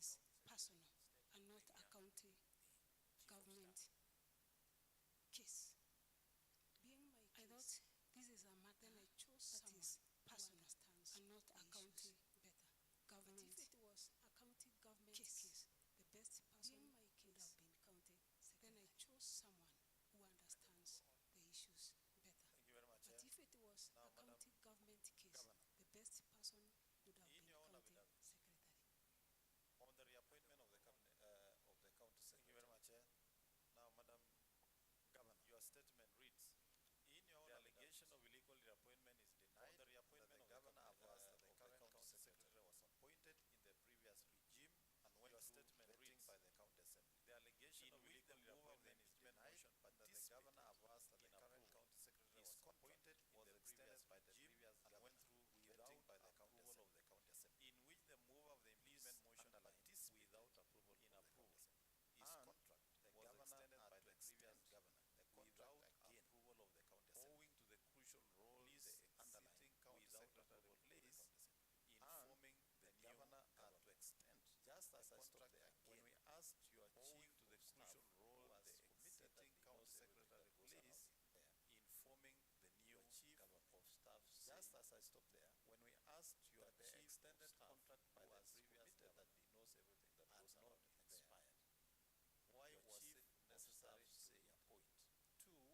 is personal and not a county government case. I thought this is a matter that is personal and not a county government. If it was a county government case, the best person would have been county secretary. Then I chose someone who understands the issues better. Thank you very much. But if it was a county government case, the best person would have been county secretary. On the reappointment of the county secretary. Thank you very much. Now, Madam Governor, your statement reads: in your allegation of illegal reappointment is denied. The reappointment of the governor of the current county secretary was appointed in the previous regime and went your statement reads by the county assembly. The allegation of illegal reappointment is denied, but the governor of the current county secretary was appointed was extended by the previous and went through without by the approval of the county assembly. In which the mover of the impeachment motion without approval in approval is contract. The governor extended by the previous governor. The contract again approval of the county assembly. Owing to the crucial role the existing county secretary plays in forming the governor to extend. Just as I stopped there, when we asked your chief to the crucial role the existing county secretary plays in forming the new chief of staff, just as I stopped there, when we asked your chief extended contract by the previous that he knows everything that was not expired. Why was it necessary to say a point? Two,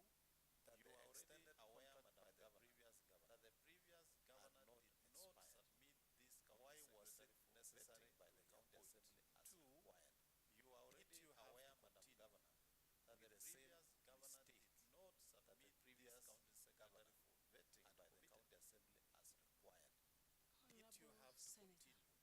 that you are already aware, Madam Governor, that the previous governor did not submit this. Why was it necessary by the county assembly as required? You are already aware, Madam Governor, that the previous governor did not submit the previous county secretary for vetting by the county assembly as required. Did you have to continue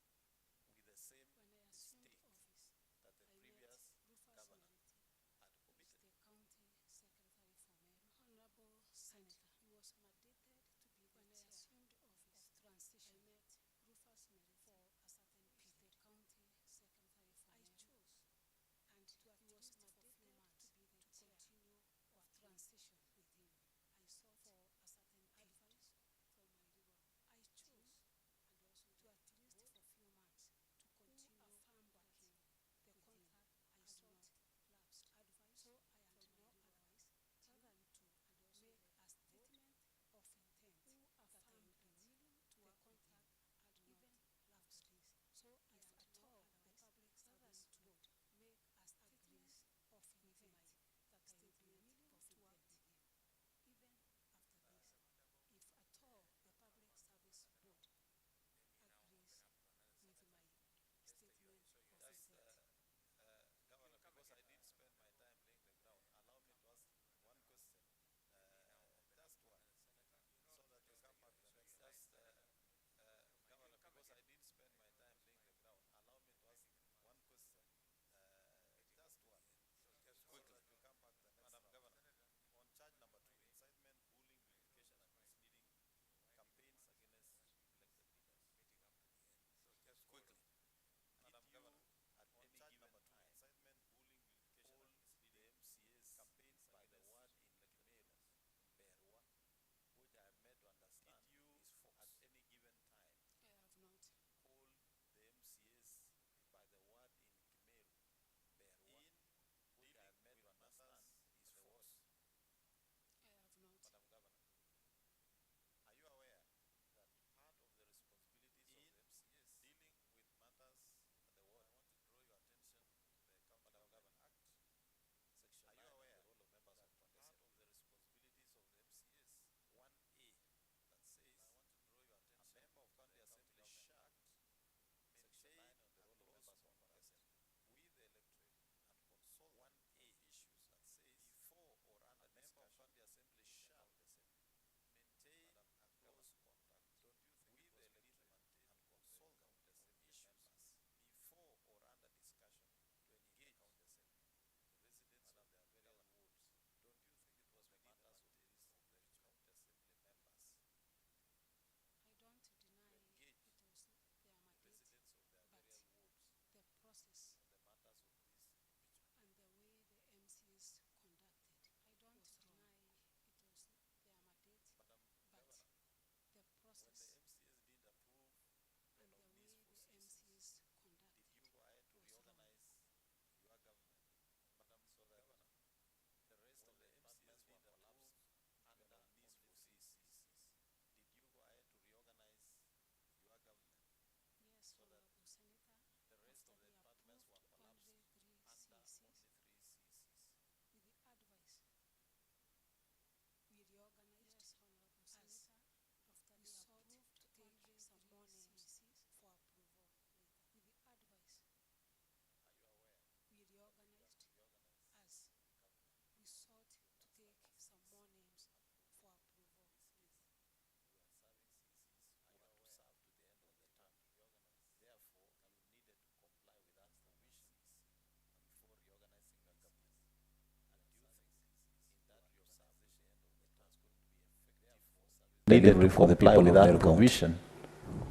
delivery for the people with that provision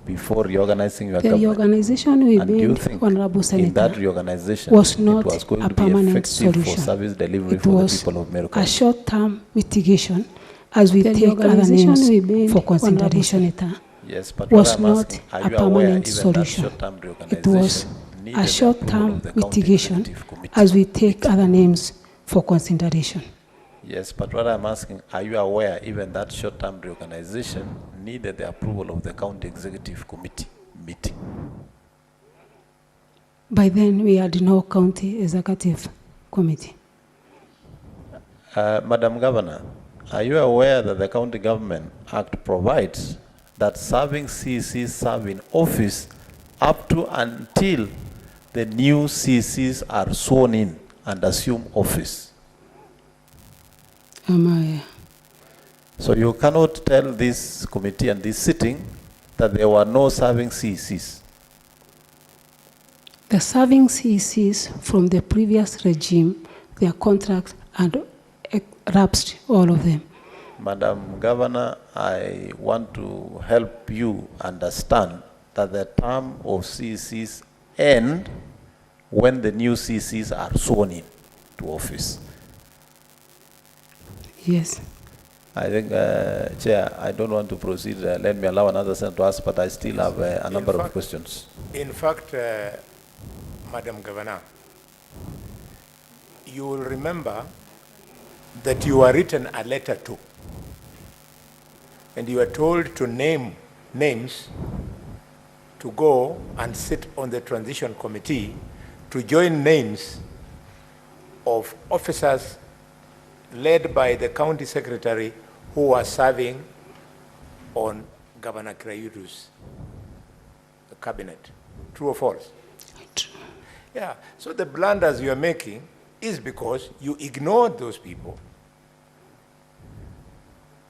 before reorganizing your The government? reorganization we And do you made, think Honorable in that Senator, reorganization was not it was going a to be permanent effective solution. for service delivery It for the was people of Meru a County? short-term mitigation as we The take other reorganization names we made, for Honorable consideration. Senator, Yes, but Was what I'm not asking, are a you aware permanent even solution. that short-term It reorganization was needed a the approval short-term of the County mitigation Executive Committee? as we take other names for consideration. Yes, but what I'm asking, are you aware even that short-term reorganization needed the approval of the County Executive Committee meeting? By then, we had no county executive committee. Madam Governor, are you aware that the County Government Act provides that serving CCs serve in office up to until the new CCs are sworn in and assume office? So you cannot tell this committee and this sitting that there were no serving CCs. The serving CECs from the previous regime, their contracts had lapsed, all of them. Madam Governor, I want to help you understand that the term of CCs end when the new CCs are sworn in to office. Yes. I think, Chair, I don't want to proceed. Let me allow another senator to ask, but I still have a number of questions. In fact, Madam Governor, you will remember that you were written a letter to, and you were told to name names to go and sit on the transition committee to join names of officers led by the county secretary who was serving on Governor Krayudu's cabinet. True or false? True. Yeah, so the blunders you are making is because you ignored those people,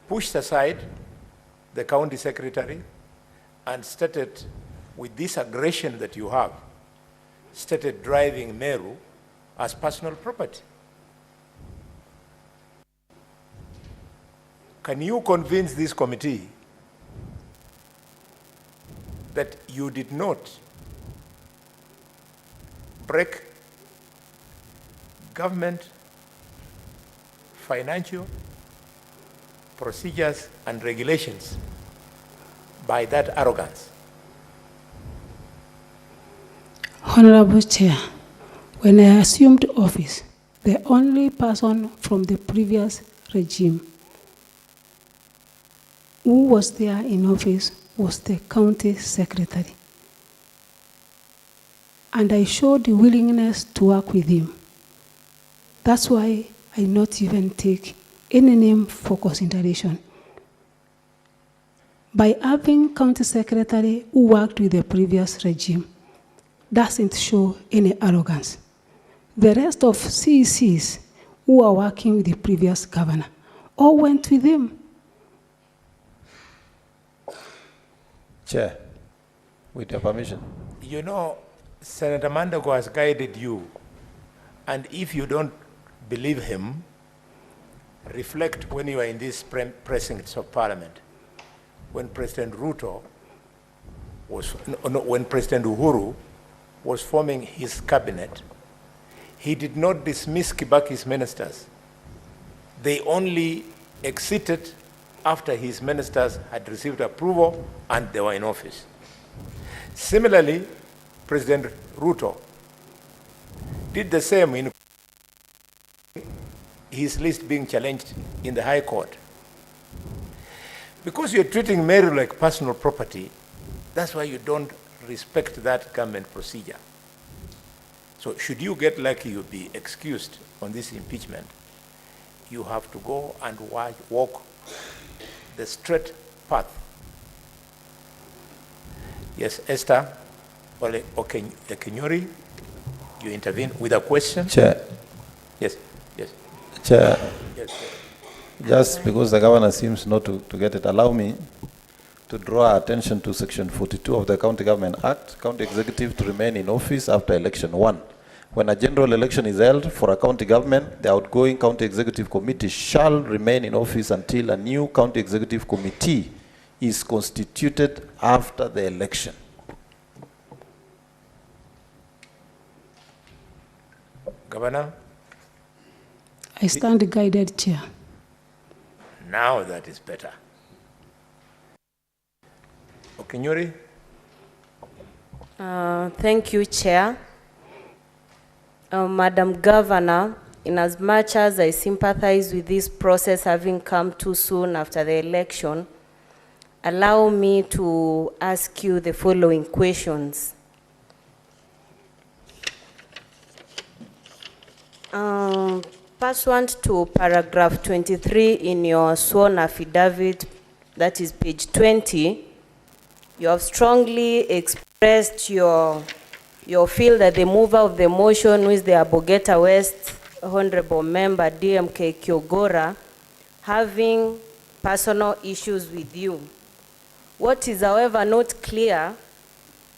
pushed aside the county secretary, and started, with this aggression that you have, started driving Meru as personal property. Can you convince this committee that you did not break government financial procedures and regulations by that arrogance? Honorable Chair, when I assumed office, the only person from the previous regime who was there in office was the county secretary. And I showed the willingness to work with him. That's why I not even take any name for consideration. By having county secretary who worked with the previous regime, doesn't show any arrogance. The rest of CECs who are working with the previous governor all went with him. Chair, with your permission. You know, Senator Mandago has guided you, and if you don't believe him, reflect when you are in these precincts of parliament. When President Ruto was, when President Uhuru was forming his cabinet, he did not dismiss Kibaki's ministers. They only exited after his ministers had received approval and they were in office. Similarly, President Ruto did the same in his list being challenged in the High Court. Because you're treating Meru like personal property, that's why you don't respect that government procedure. So should you get lucky you'll be excused on this impeachment, you have to go and walk the straight path. Yes, Esther Okenyori, you intervene with a question. Chair. Yes, yes. Chair, Yes, sir. just because the governor seems not to get it, allow me to draw attention to Section 42 of the County Government Act, County Executive to remain in office after Election 1. When a general election is held for a county government, the outgoing County Executive Committee shall remain in office until a new County Executive Committee is constituted after the election. Governor, I stand guided, Chair. now that is better. Okinyuri? Thank you, Chair. Madam Governor, in as much as I sympathize with this process having come too soon after the election, allow me to ask you the following questions. Pursuant to paragraph 23 in your sworn affidavit, that is page 20, you have strongly expressed your feel that the mover of the motion, who is the Abogeta West Honorable Member DMK Kyogora, having personal issues with you. What is, however, not clear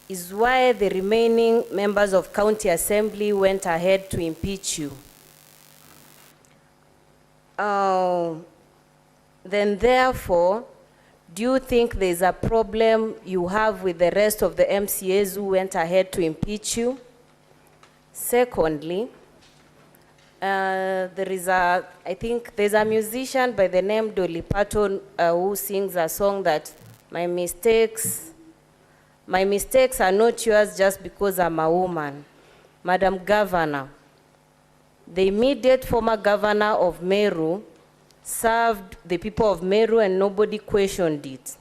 is why the remaining members of County Assembly went ahead to impeach you. Then therefore, do you think there's a problem you have with the rest of the MCAs who went ahead to impeach you? Secondly, I think there's a musician by the name Dolly Parton who sings a song that my mistakes are not yours just because I'm a woman. Madam Governor, the immediate former governor of Meru served the people of Meru and nobody questioned it.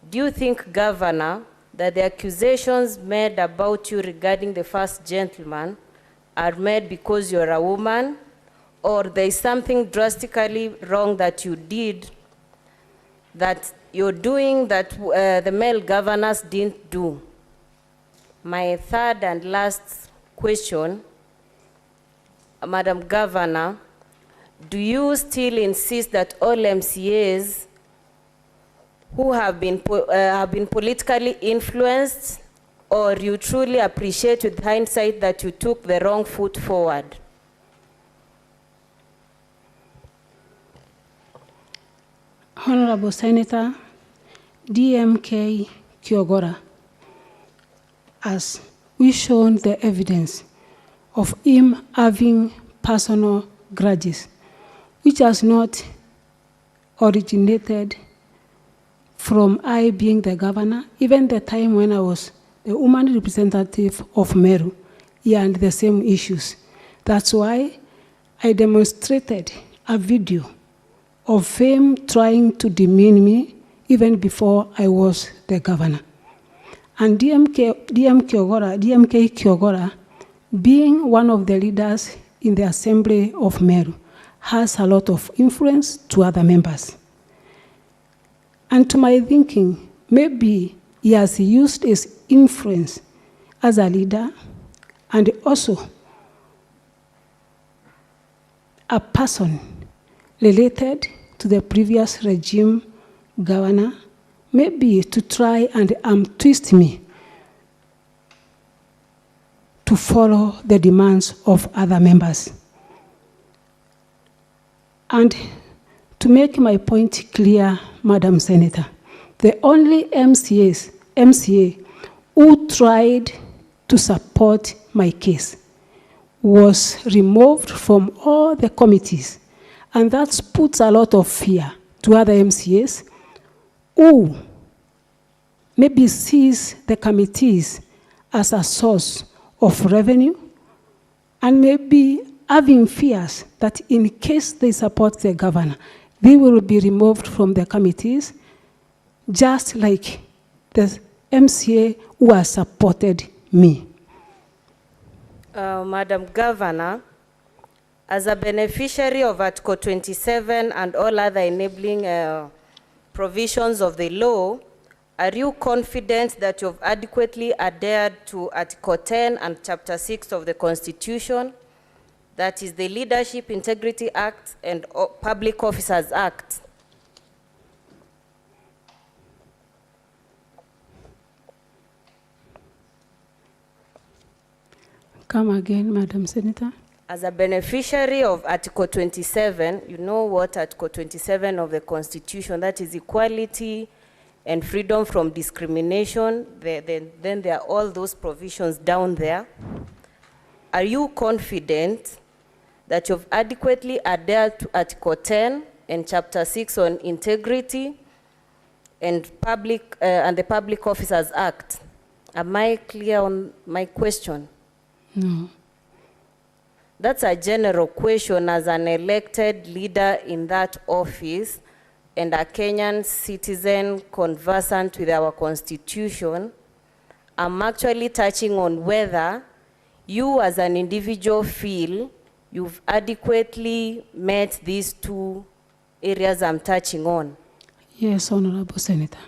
Do you think, Governor, that the accusations made about you regarding the first gentleman are made because you're a woman, or there is something drastically wrong that you did, that you're doing that the male governors didn't do? My third and last question, Madam Governor, do you still insist that all MCAs who have been politically influenced, or you truly appreciate with hindsight that you took the wrong foot forward? Honorable Senator DMK Kyogora, as we shown the evidence of him having personal grudges, which has not originated from I being the governor, even the time when I was the woman representative of Meru, and the same issues. That's why I demonstrated a video of him trying to demean me even before I was the governor. And DMK Kyogora, being one of the leaders in the Assembly of Meru, has a lot of influence to other members. And to my thinking, maybe he has used his influence as a leader and also a person related to the previous regime governor, maybe to try and twist me to follow the demands of other members. And to make my point clear, Madam Senator, the only MCA who tried to support my case was removed from all the committees, and that puts a lot of fear to other MCAs who maybe sees the committees as a source of revenue, and maybe having fears that in case they support the governor, they will be removed from the committees, just like the MCA who has supported me. Madam Governor, as a beneficiary of Article 27 and all other enabling provisions of the law, are you confident that you've adequately adhered to Article 10 and Chapter 6 of the Constitution, that is the Leadership Integrity Act and Public Officers Act? Come again, Madam Senator. As a beneficiary of Article 27, you know what Article 27 of the Constitution, that is equality and freedom from discrimination. Then there are all those provisions down there. Are you confident that you've adequately adhered to Article 10 and Chapter 6 on integrity and the Public Officers Act? Am I clear on my question? No. That's a general question as an elected leader in that office and a Kenyan citizen conversant with our constitution. I'm actually touching on whether you as an individual feel you've adequately met these two areas I'm touching on. Yes, Honorable Senator.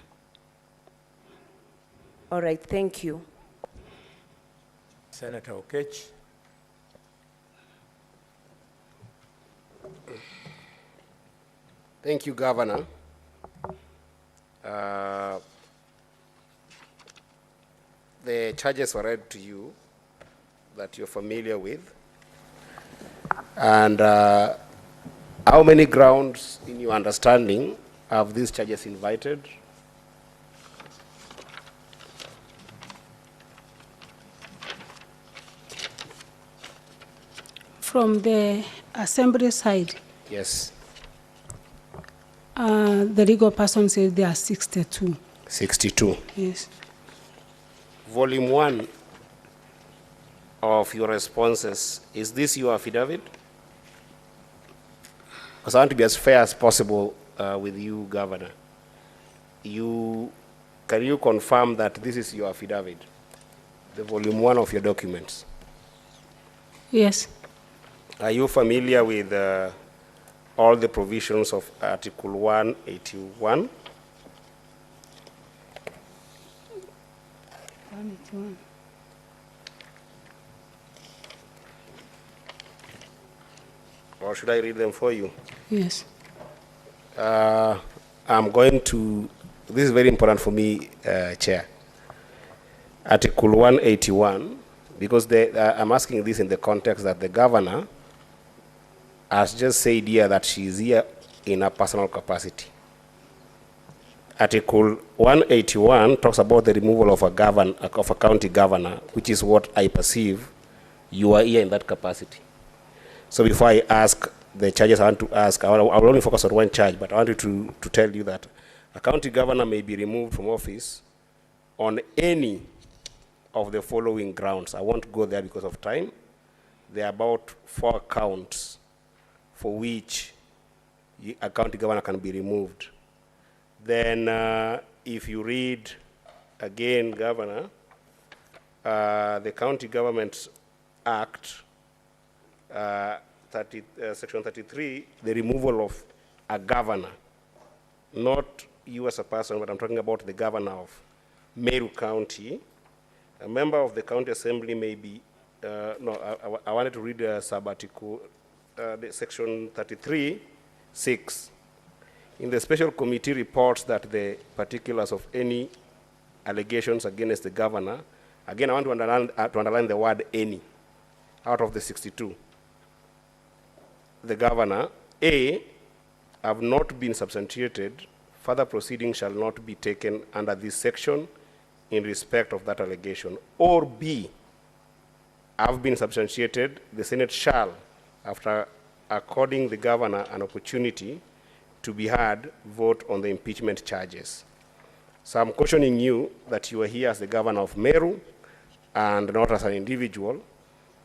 All right, thank you. Senator Okech. Thank you, Governor. The charges were read to you that you're familiar with. And how many grounds, in your understanding, have these charges invited? From the Assembly side, Yes. the legal person said there are 62. 62. Yes. Volume 1 of your responses, is this your affidavit? Because I want to be as fair as possible with you, Governor. Can you confirm that this is your affidavit, the volume 1 of your documents? Yes. Are you familiar with all the provisions of Article 181? 181. Or should I read them for you? Yes. I'm going to, this is very important for me, Chair. Article 181, because I'm asking this in the context that the governor has just said here that she is here in a personal capacity. Article 181 talks about the removal of a county governor, which is what I perceive you are here in that capacity. So before I ask the charges I want to ask, I will only focus on one charge, but I wanted to tell you that a county governor may be removed from office on any of the following grounds. I won't go there because of time. There are about 4 counts for which a county governor can be removed. Then if you read again, Governor, the County Government Act, Section 33, the removal of a governor, not you as a person, but I'm talking about the governor of Meru County. A member of the county assembly may be, I wanted to read the sub-article, the Section 33, 6. In the special committee reports that the particulars of any allegations against the governor, again, I want to underline the word any, out of the 62. The governor, A, have not been substantiated, further proceedings shall not be taken under this section in respect of that allegation. Or B, have been substantiated, the Senate shall, after according the governor an opportunity to be heard, vote on the impeachment charges. So I'm cautioning you that you are here as the governor of Meru and not as an individual,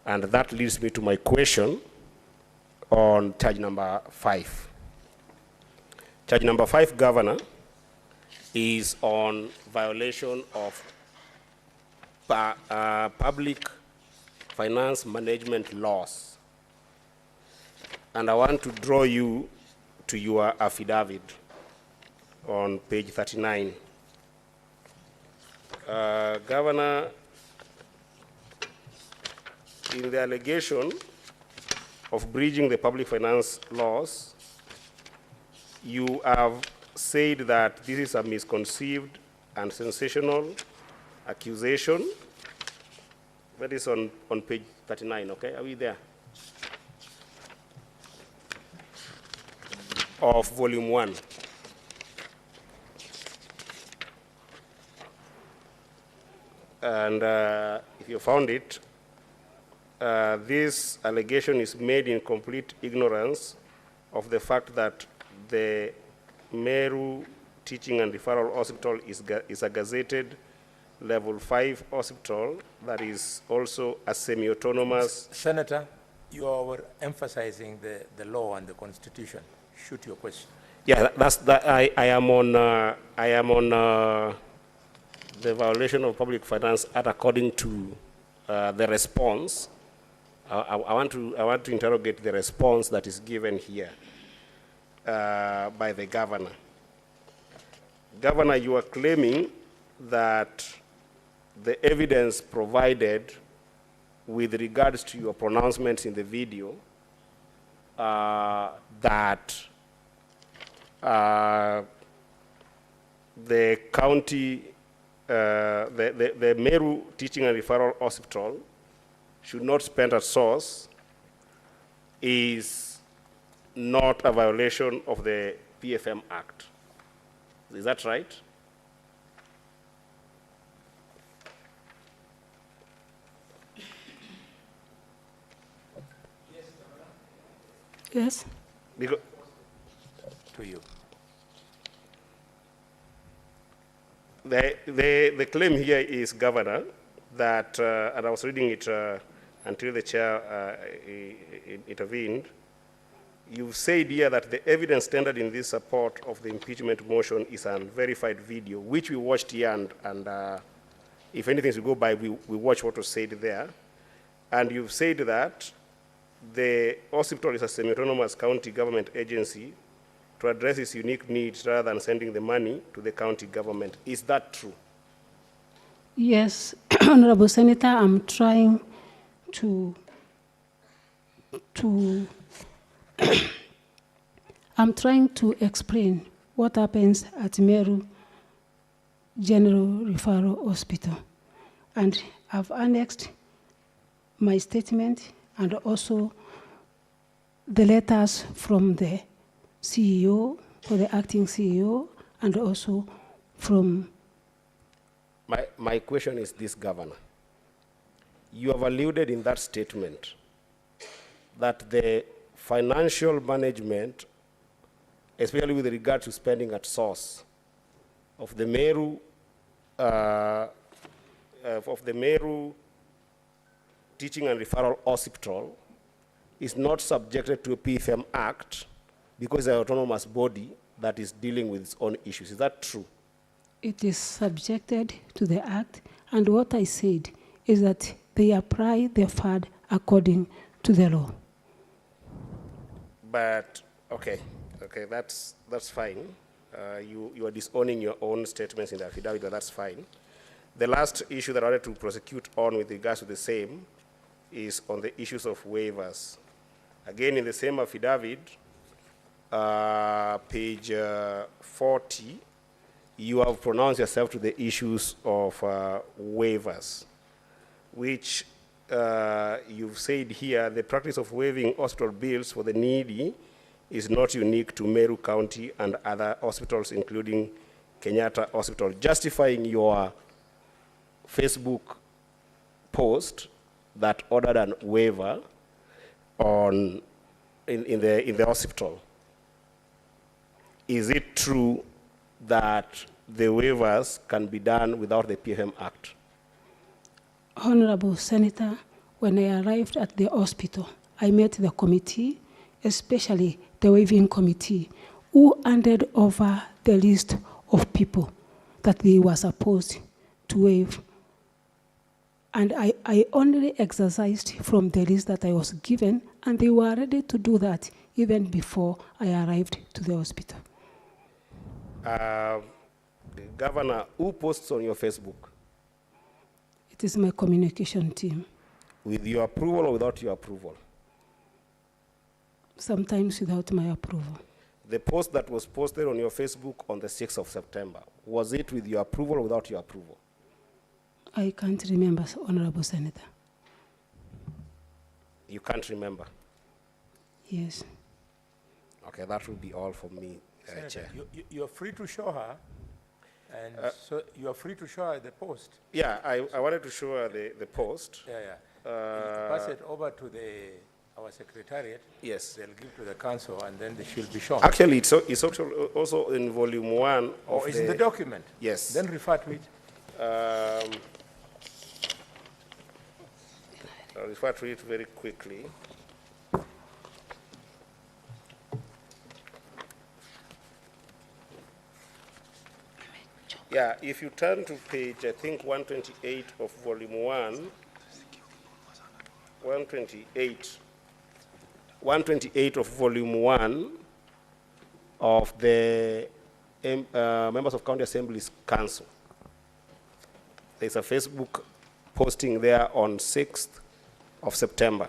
and that leads me to my question on charge number 5. Charge number 5, Governor, is on violation of public finance management laws. And I want to draw you to your affidavit on page 39. Governor, in the allegation of breaching the public finance laws, you have said that this is a misconceived and sensational accusation. That is on page 39, okay? Are we there? Of volume 1. And if you found it, this allegation is made in complete ignorance of the fact that the Meru Teaching and Referral Hospital is a gazetted level 5 hospital that is also a semi-autonomous. Senator, you are emphasizing the law and the Constitution. Shoot your question. Yeah, that's that. I am on the violation of Public Finance Act according to the response. I want to interrogate the response that is given here by the governor. Governor, you are claiming that the evidence provided with regards to your pronouncements in the video that the county, the Meru Teaching and Referral Hospital should not spend at source is not a violation of the PFM Act. Is that right? Yes. Because To you. the claim here is, Governor, that, and I was reading it until the chair intervened, you've said here that the evidence tendered in this support of the impeachment motion is an unverified video, which we watched here, and if anything is to go by, we watch what was said there. And you've said that the hospital is a semi-autonomous county government agency to address its unique needs rather than sending the money to the county government. Is that true? Yes, Honorable Senator, I'm trying to I'm trying to explain what happens at Meru General Referral Hospital. And I've annexed my statement and also the letters from the CEO, or the acting CEO, and also from... My question is this, Governor. You have alluded in that statement that the financial management, especially with regard to spending at source of the Meru Teaching and Referral Hospital, is not subjected to a PFM Act because it's an autonomous body that is dealing with its own issues. Is that true? It is subjected to the Act, and what I said is that they apply the FAD according to the law. But, okay, that's fine. You are disowning your own statements in the affidavit, but that's fine. The last issue that I wanted to prosecute on with regards to the same is on the issues of waivers. Again, in the same affidavit, page 40, you have pronounced yourself to the issues of waivers, which you've said here, the practice of waiving hospital bills for the needy is not unique to Meru County and other hospitals, including Kenyatta Hospital, justifying your Facebook post that ordered an waiver in the hospital. Is it true that the waivers can be done without the PFM Act? Honorable Senator, when I arrived at the hospital, I met the committee, especially the waiving committee, who handed over the list of people that they were supposed to waive. And I only exercised from the list that I was given, and they were ready to do that even before I arrived to the hospital. Governor, who posts on your Facebook? It is my communication team. With your approval or without your approval? Sometimes without my approval. The post that was posted on your Facebook on the 6th of September, was it with your approval or without your approval? I can't remember, Honorable Senator. You can't remember? Yes. Okay, that will be all from me, Senator, Chair. you're free to show her And so you are free to show her the post. Yeah, I wanted to show her the post. Yeah, yeah. Pass it over to our secretariat. Yes. They'll give to the council, and then she'll be shown. Actually, it's also in volume 1 of it's in the document? Yes. Then refer to it. I'll refer to it very quickly. Yeah, if you turn to page, I think 128 of volume 1, 128 of volume 1 of the Members of County Assemblies Council. There's a Facebook posting there on 6th of September,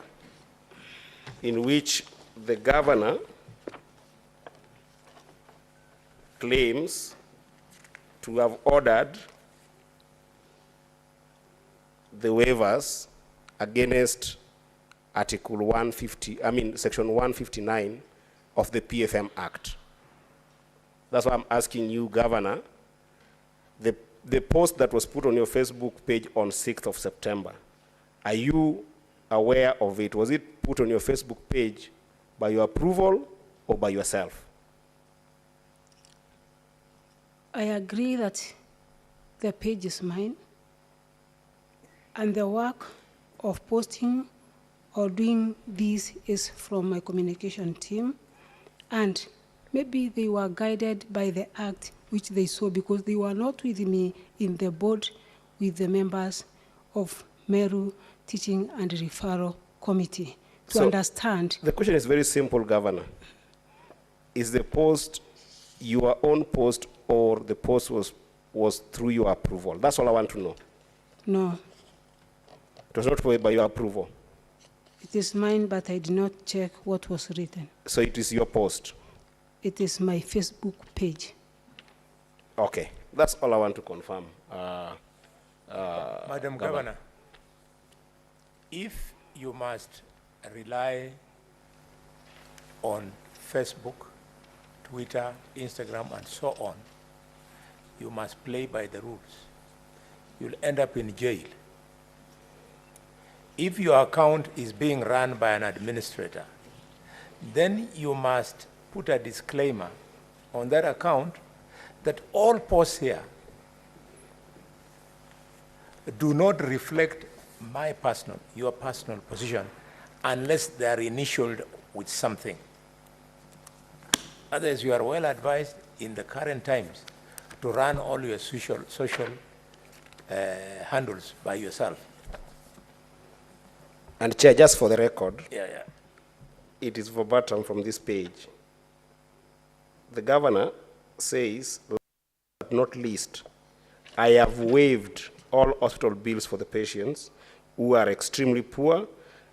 in which the governor claims to have ordered the waivers against Article 150, Section 159 of the PFM Act. That's why I'm asking you, Governor, the post that was put on your Facebook page on 6th of September, are you aware of it? Was it put on your Facebook page by your approval or by yourself? I agree that the page is mine, and the work of posting or doing this is from my communication team, and maybe they were guided by the act which they saw, because they were not with me in the board with the members of Meru Teaching and Referral Committee to understand. The question is very simple, Governor. Is the post your own post, or the post was through your approval? That's all I want to know. No. It was not by your approval? It is mine, but I did not check what was written. So it is your post? It is my Facebook page. Okay, that's all I want to confirm. Madam Governor, if you must rely on Facebook, Twitter, Instagram, and so on, you must play by the rules. You'll end up in jail. If your account is being run by an administrator, then you must put a disclaimer on that account that all posts here do not reflect your personal position, unless they are initialed with something. Otherwise, you are well advised in the current times to run all your social handles by yourself. And Chair, just for the record, Yeah. it is verbatim from this page. The governor says, but not least, I have waived all hospital bills for the patients who are extremely poor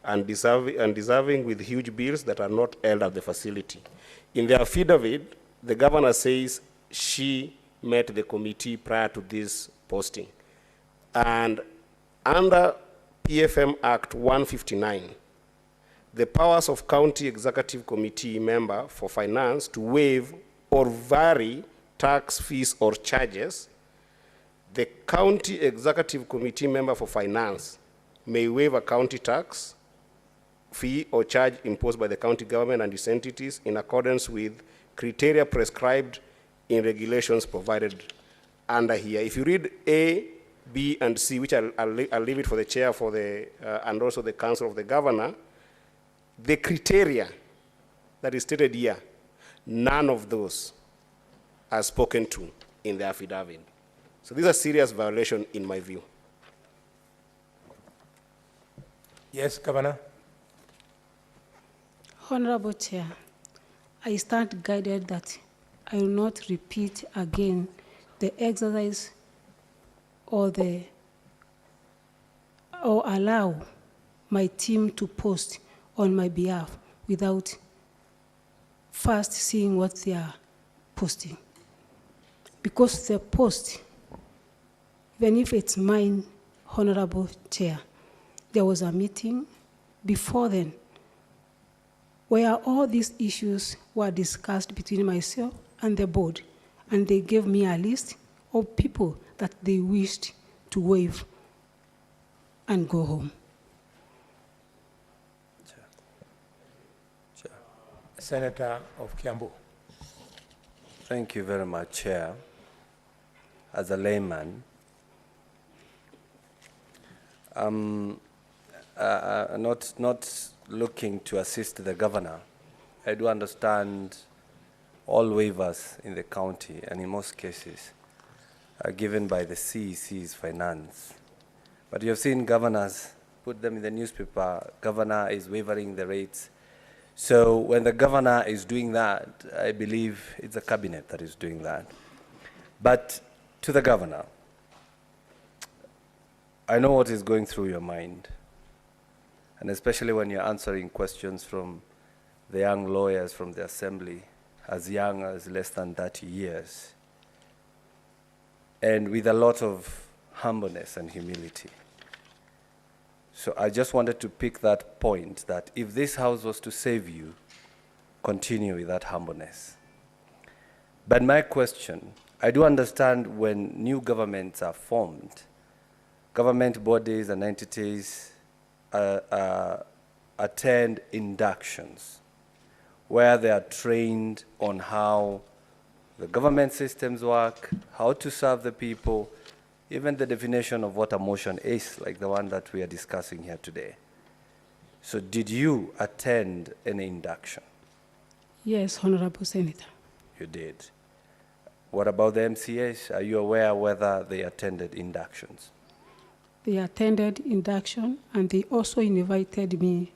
and deserving with huge bills that are not held at the facility. In the affidavit, the governor says she met the committee prior to this posting. And under PFM Act 159, the powers of County Executive Committee member for finance to waive or vary tax, fees, or charges, the County Executive Committee member for finance may waive a county tax, fee, or charge imposed by the county government and its entities in accordance with criteria prescribed in regulations provided under here. If you read A, B, and C, which I'll leave it for the chair and also the council of the governor, the criteria that is stated here, none of those are spoken to in the affidavit. So these are serious violations in my view. Yes, Governor? Honorable Chair, I stand guided that I will not repeat again the exercise or allow my team to post on my behalf without first seeing what they are posting. Because the post, even if it's mine, Honorable Chair, there was a meeting before then where all these issues were discussed between myself and the board, and they gave me a list of people that they wished to wave and go home. Senator of Kiambu. Thank you very much, Chair. As a layman, not looking to assist the governor. I do understand all waivers in the county, and in most cases, are given by the CEC's finance. But you have seen governors put them in the newspaper, governor is waivering the rates. So when the governor is doing that, I believe it's the cabinet that is doing that. But to the governor, I know what is going through your mind, and especially when you're answering questions from the young lawyers from the assembly, as young as less than 30 years, and with a lot of humbleness and humility. So I just wanted to pick that point, that if this house was to save you, continue with that humbleness. But my question, I do understand when new governments are formed, government bodies and entities attend inductions where they are trained on how the government systems work, how to serve the people, even the definition of what a motion is, like the one that we are discussing here today. So did you attend any induction? Yes, Honorable Senator. You did. What about the MCAs? Are you aware whether they attended inductions? They attended induction, and they also invited me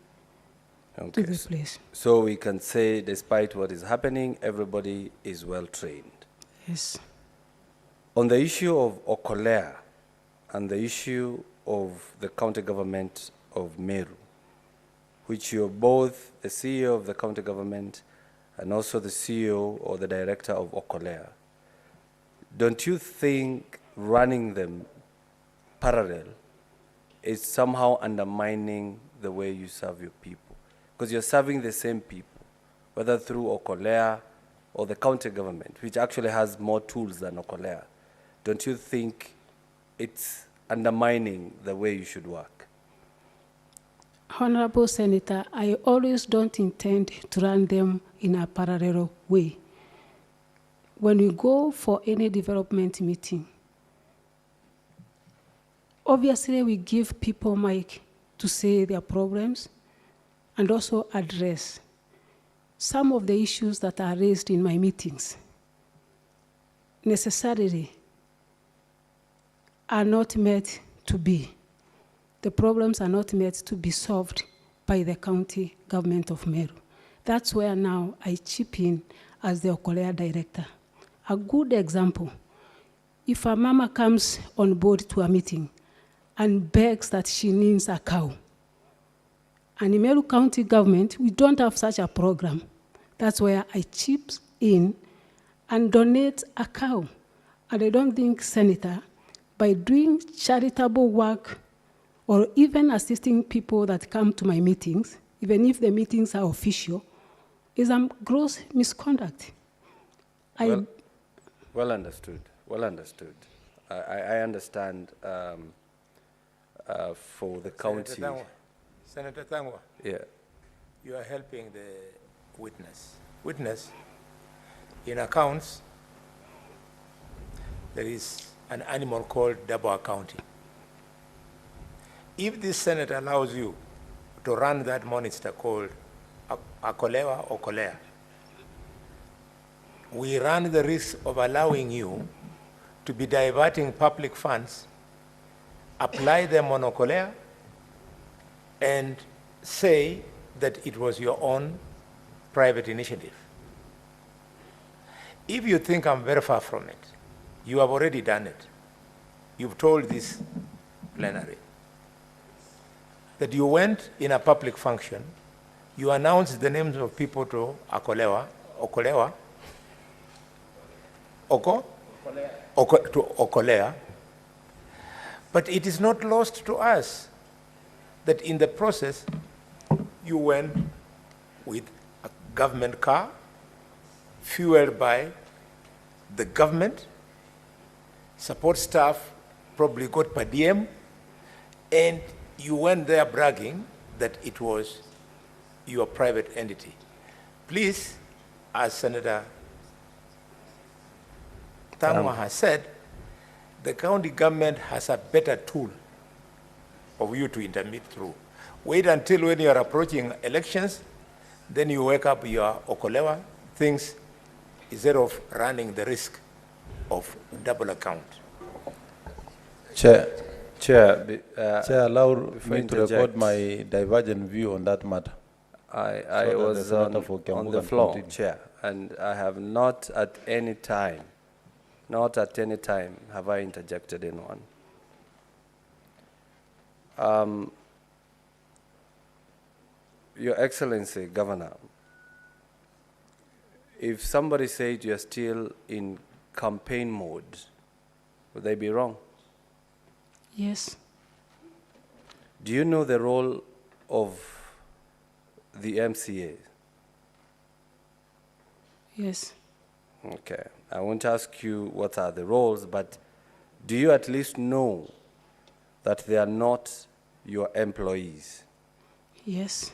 to the place. So we can say, despite what is happening, everybody is well trained. Yes. On the issue of Okolea and the issue of the county government of Meru, which you're both the CEO of the county government and also the CEO or the director of Okolea, don't you think running them parallel is somehow undermining the way you serve your people? Because you're serving the same people, whether through Okolea or the county government, which actually has more tools than Okolea. Don't you think it's undermining the way you should work? Honorable Senator, I always don't intend to run them in a parallel way. When we go for any development meeting, obviously we give people mic to say their problems and also address some of the issues that are raised in my meetings. Necessarily are not meant to be. The problems are not meant to be solved by the county government of Meru. That's where now I chip in as the Okolea director. A good example, if a mama comes on board to a meeting and begs that she needs a cow, and in Meru County government, we don't have such a program. That's where I chip in and donate a cow. And I don't think, Senator, by doing charitable work or even assisting people that come to my meetings, even if the meetings are official, is a gross misconduct. Well understood. Well understood. I understand for the county. Senator Thangwa, Yeah. you are helping the witness. Witness, in accounts, there is an animal called double accounting. If this Senate allows you to run that monster called Akolewa or Kolea, we run the risk of allowing you to be diverting public funds, apply them on Okolea, and say that it was your own private initiative. If you think I'm very far from it, you have already done it. You've told this plenary that you went in a public function, you announced the names of people to Okolea, to Okolea, but it is not lost to us that in the process you went with a government car fueled by the government support staff probably got per diem, and you went there bragging that it was your private entity. Please, as Senator Tangwa has said, the county government has a better tool of you to intermit through. Wait until when you are approaching elections, then you wake up your Okolewa things instead of running the risk of double account. Chair, Chair, allow if I me to interject. record my divergent view on that matter. I that was the on Senator the can floor, continue. Chair, and I have not at any time have I interjected anyone. Your Excellency, Governor, if somebody said you're still in campaign mode, would they be wrong? Yes. Do you know the role of the MCA? Yes. Okay. I won't ask you what are the roles, but do you at least know that they are not your employees? Yes.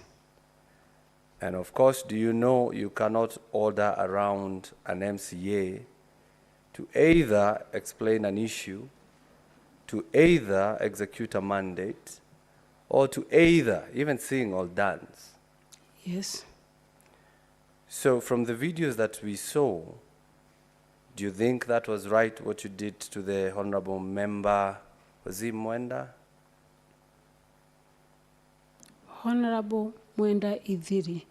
And of course, do you know you cannot order around an MCA to either explain an issue, to either execute a mandate, or to either even sing or dance? Yes. So from the videos that we saw, do you think that was right what you did to the honorable member, was he Mwenda? Honorable Mwenda Idhiri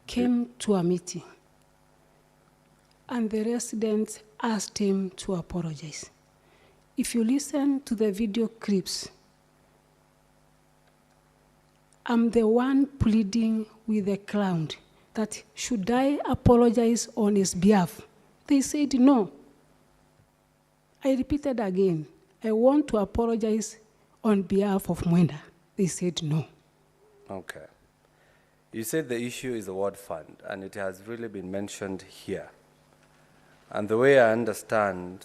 came to a meeting and the residents asked him to apologize. If you listen to the video clips, I'm the one pleading with the crowd that should I apologize on his behalf? They said no. I repeated again, I want to apologize on behalf of Mwenda. They said no. Okay. You said the issue is the ward fund, and it has really been mentioned here. And the way I understand,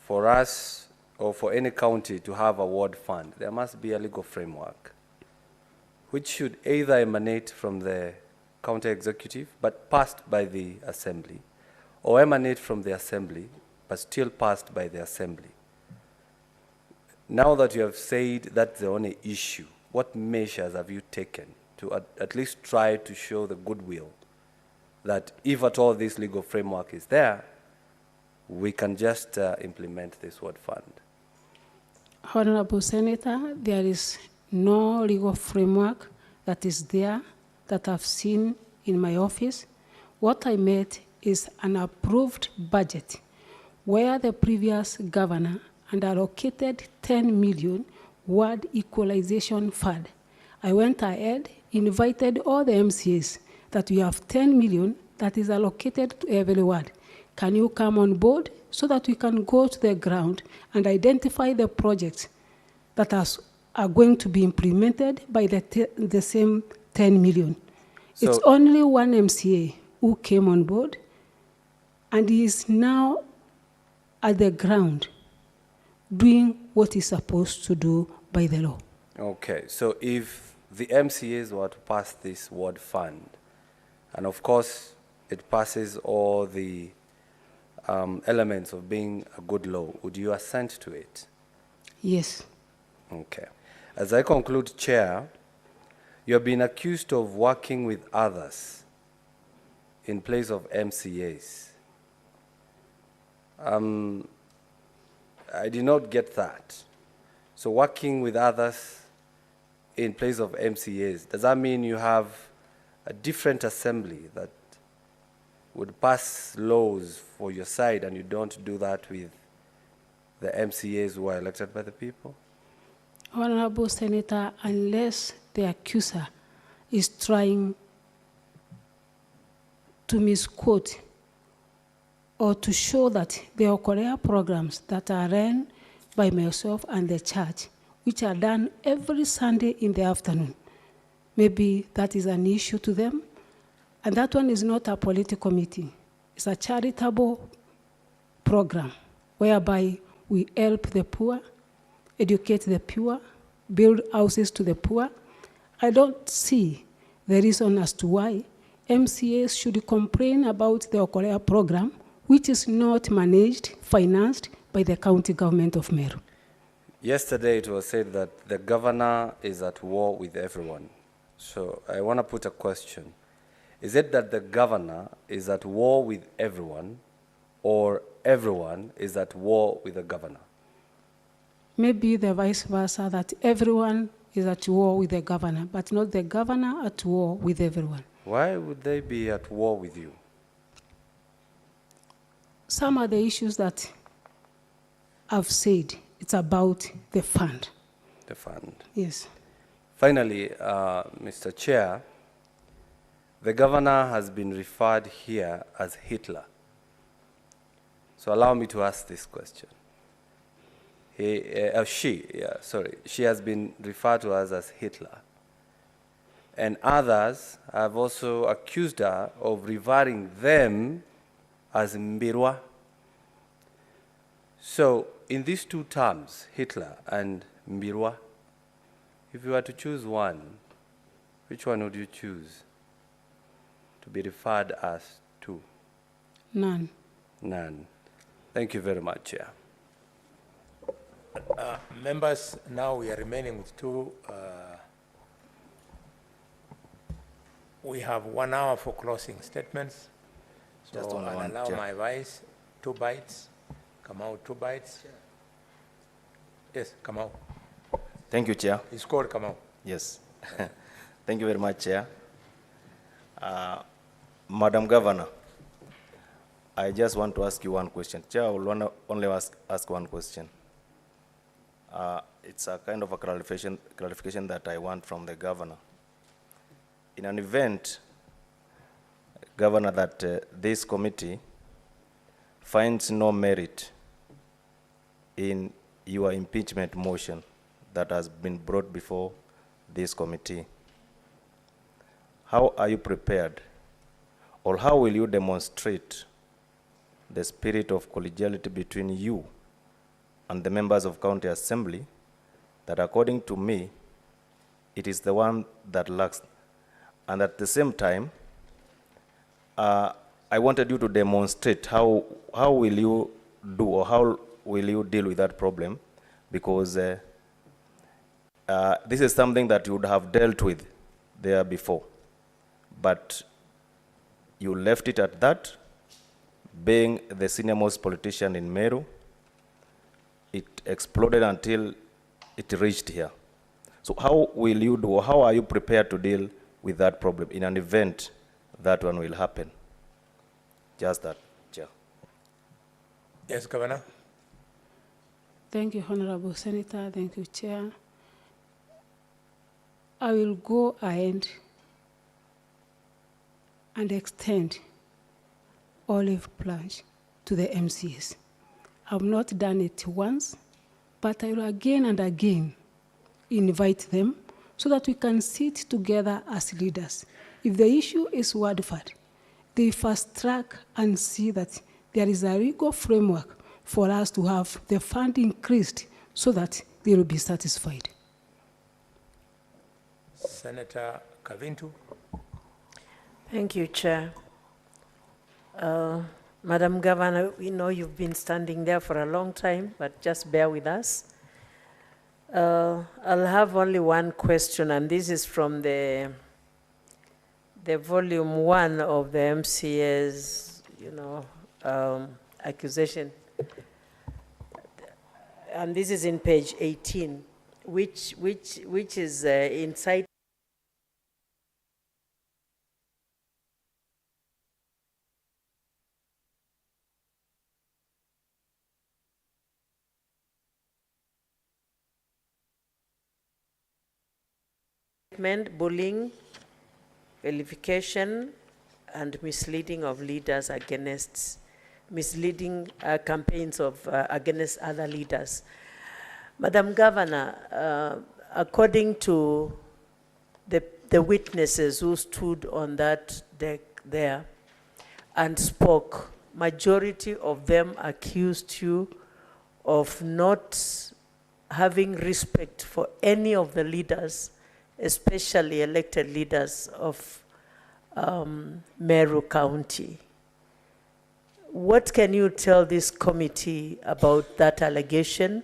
for us or for any county to have a ward fund, there must be a legal framework, which should either emanate from the county executive, but passed by the assembly, or emanate from the assembly, but still passed by the assembly. Now that you have said that's the only issue, what measures have you taken to at least try to show the goodwill that if at all this legal framework is there, we can just implement this ward fund? Honorable Senator, there is no legal framework that is there that I've seen in my office. What I made is an approved budget where the previous governor and allocated 10 million ward equalization fund. I went ahead, invited all the MCAs that we have 10 million that is allocated to every ward. Can you come on board so that we can go to the ground and identify the projects that are going to be implemented by the same 10 million? So it's only one MCA who came on board, and he is now at the ground doing what he's supposed to do by the law. Okay, so if the MCAs were to pass this ward fund, and of course it passes all the elements of being a good law, would you assent to it? Yes. Okay. As I conclude, Chair, you have been accused of working with others in place of MCAs. I did not get that. So working with others in place of MCAs, does that mean you have a different assembly that would pass laws for your side and you don't do that with the MCAs who are elected by the people? Honorable Senator, unless the accuser is trying to misquote or to show that there are Korea programs that are run by myself and the church, which are done every Sunday in the afternoon, maybe that is an issue to them. And that one is not a political meeting. It's a charitable program whereby we help the poor, educate the poor, build houses to the poor. I don't see the reason as to why MCAs should complain about the Okolea program, which is not managed, financed by the county government of Meru. Yesterday it was said that the governor is at war with everyone. So I want to put a question. Is it that the governor is at war with everyone, or everyone is at war with the governor? Maybe the vice versa, that everyone is at war with the governor, but not the governor at war with everyone. Why would they be at war with you? Some of the issues that I've said, it's about the fund. The fund. Yes. Finally, Mr. Chair, the governor has been referred here as Hitler. So allow me to ask this question. She has been referred to us as Hitler. And others have also accused her of referring them as Mbirwa. So in these two terms, Hitler and Mbirwa, if you were to choose one, which one would you choose to be referred as to? None. None. Thank you very much, Chair. Members, now we are remaining with two. We have 1 hour for closing statements. So Just only I'll one, allow Chair. my vice 2 bites. Come out 2 bites. Yes, come out. Thank you, Chair. It's called come out. Yes. Thank you very much, Chair. Madam Governor, I just want to ask you one question. Chair, I will only ask one question. It's a kind of a clarification that I want from the governor. In an event, Governor, that this committee finds no merit in your impeachment motion that has been brought before this committee, how are you prepared, or how will you demonstrate the spirit of collegiality between you and the members of County Assembly that, according to me, it is the one that lacks? And at the same time, I wanted you to demonstrate how will you do, or how will you deal with that problem, because this is something that you would have dealt with there before, but you left it at that. Being the senior most politician in Meru, it exploded until it reached here. So how will you do, or how are you prepared to deal with that problem in an event that one will happen? Just that, Chair. Yes, Governor. Thank you, Honorable Senator. Thank you, Chair. I will go ahead and extend olive branch to the MCAs. I've not done it once, but I will again and again invite them so that we can sit together as leaders. If the issue is word-fed, they fast track and see that there is a legal framework for us to have the fund increased so that they will be satisfied. Senator Kavintu. Thank you, Chair. Madam Governor, we know you've been standing there for a long time, but just bear with us. I'll have only one question, and this is from the volume 1 of the MCA's, accusation. And this is in page 18, which is inside bullying, vilification, and misleading of leaders against misleading campaigns of against other leaders. Madam Governor, according to the witnesses who stood on that deck there and spoke majority of them accused you of not having respect for any of the leaders, especially elected leaders of Meru County. What can you tell this committee about that allegation,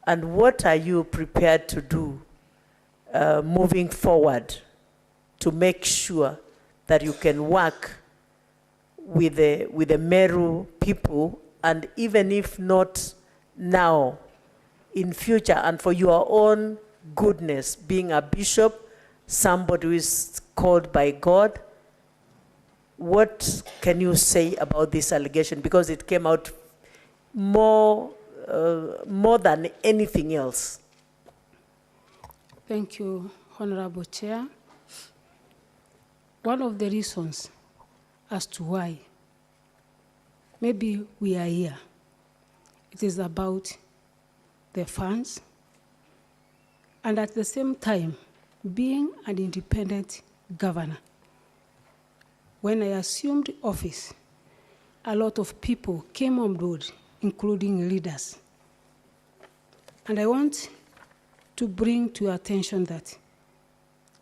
and what are you prepared to do moving forward to make sure that you can work with the Meru people, and even if not now, in future, and for your own goodness, being a bishop, somebody who is called by God? What can you say about this allegation? Because it came out more than anything else. Thank you, Honorable Chair. One of the reasons as to why maybe we are here, it is about the funds, and at the same time, being an independent governor. When I assumed office, a lot of people came on board, including leaders. And I want to bring to your attention that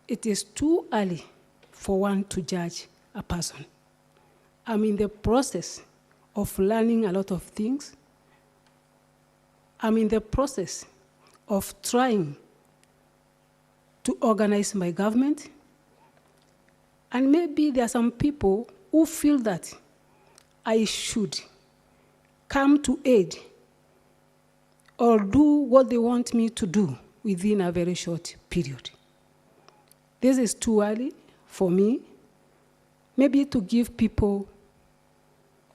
it is too early for one to judge a person. I'm in the process of learning a lot of things. I'm in the process of trying to organize my government. And maybe there are some people who feel that I should come to aid or do what they want me to do within a very short period. This is too early for me, maybe to give people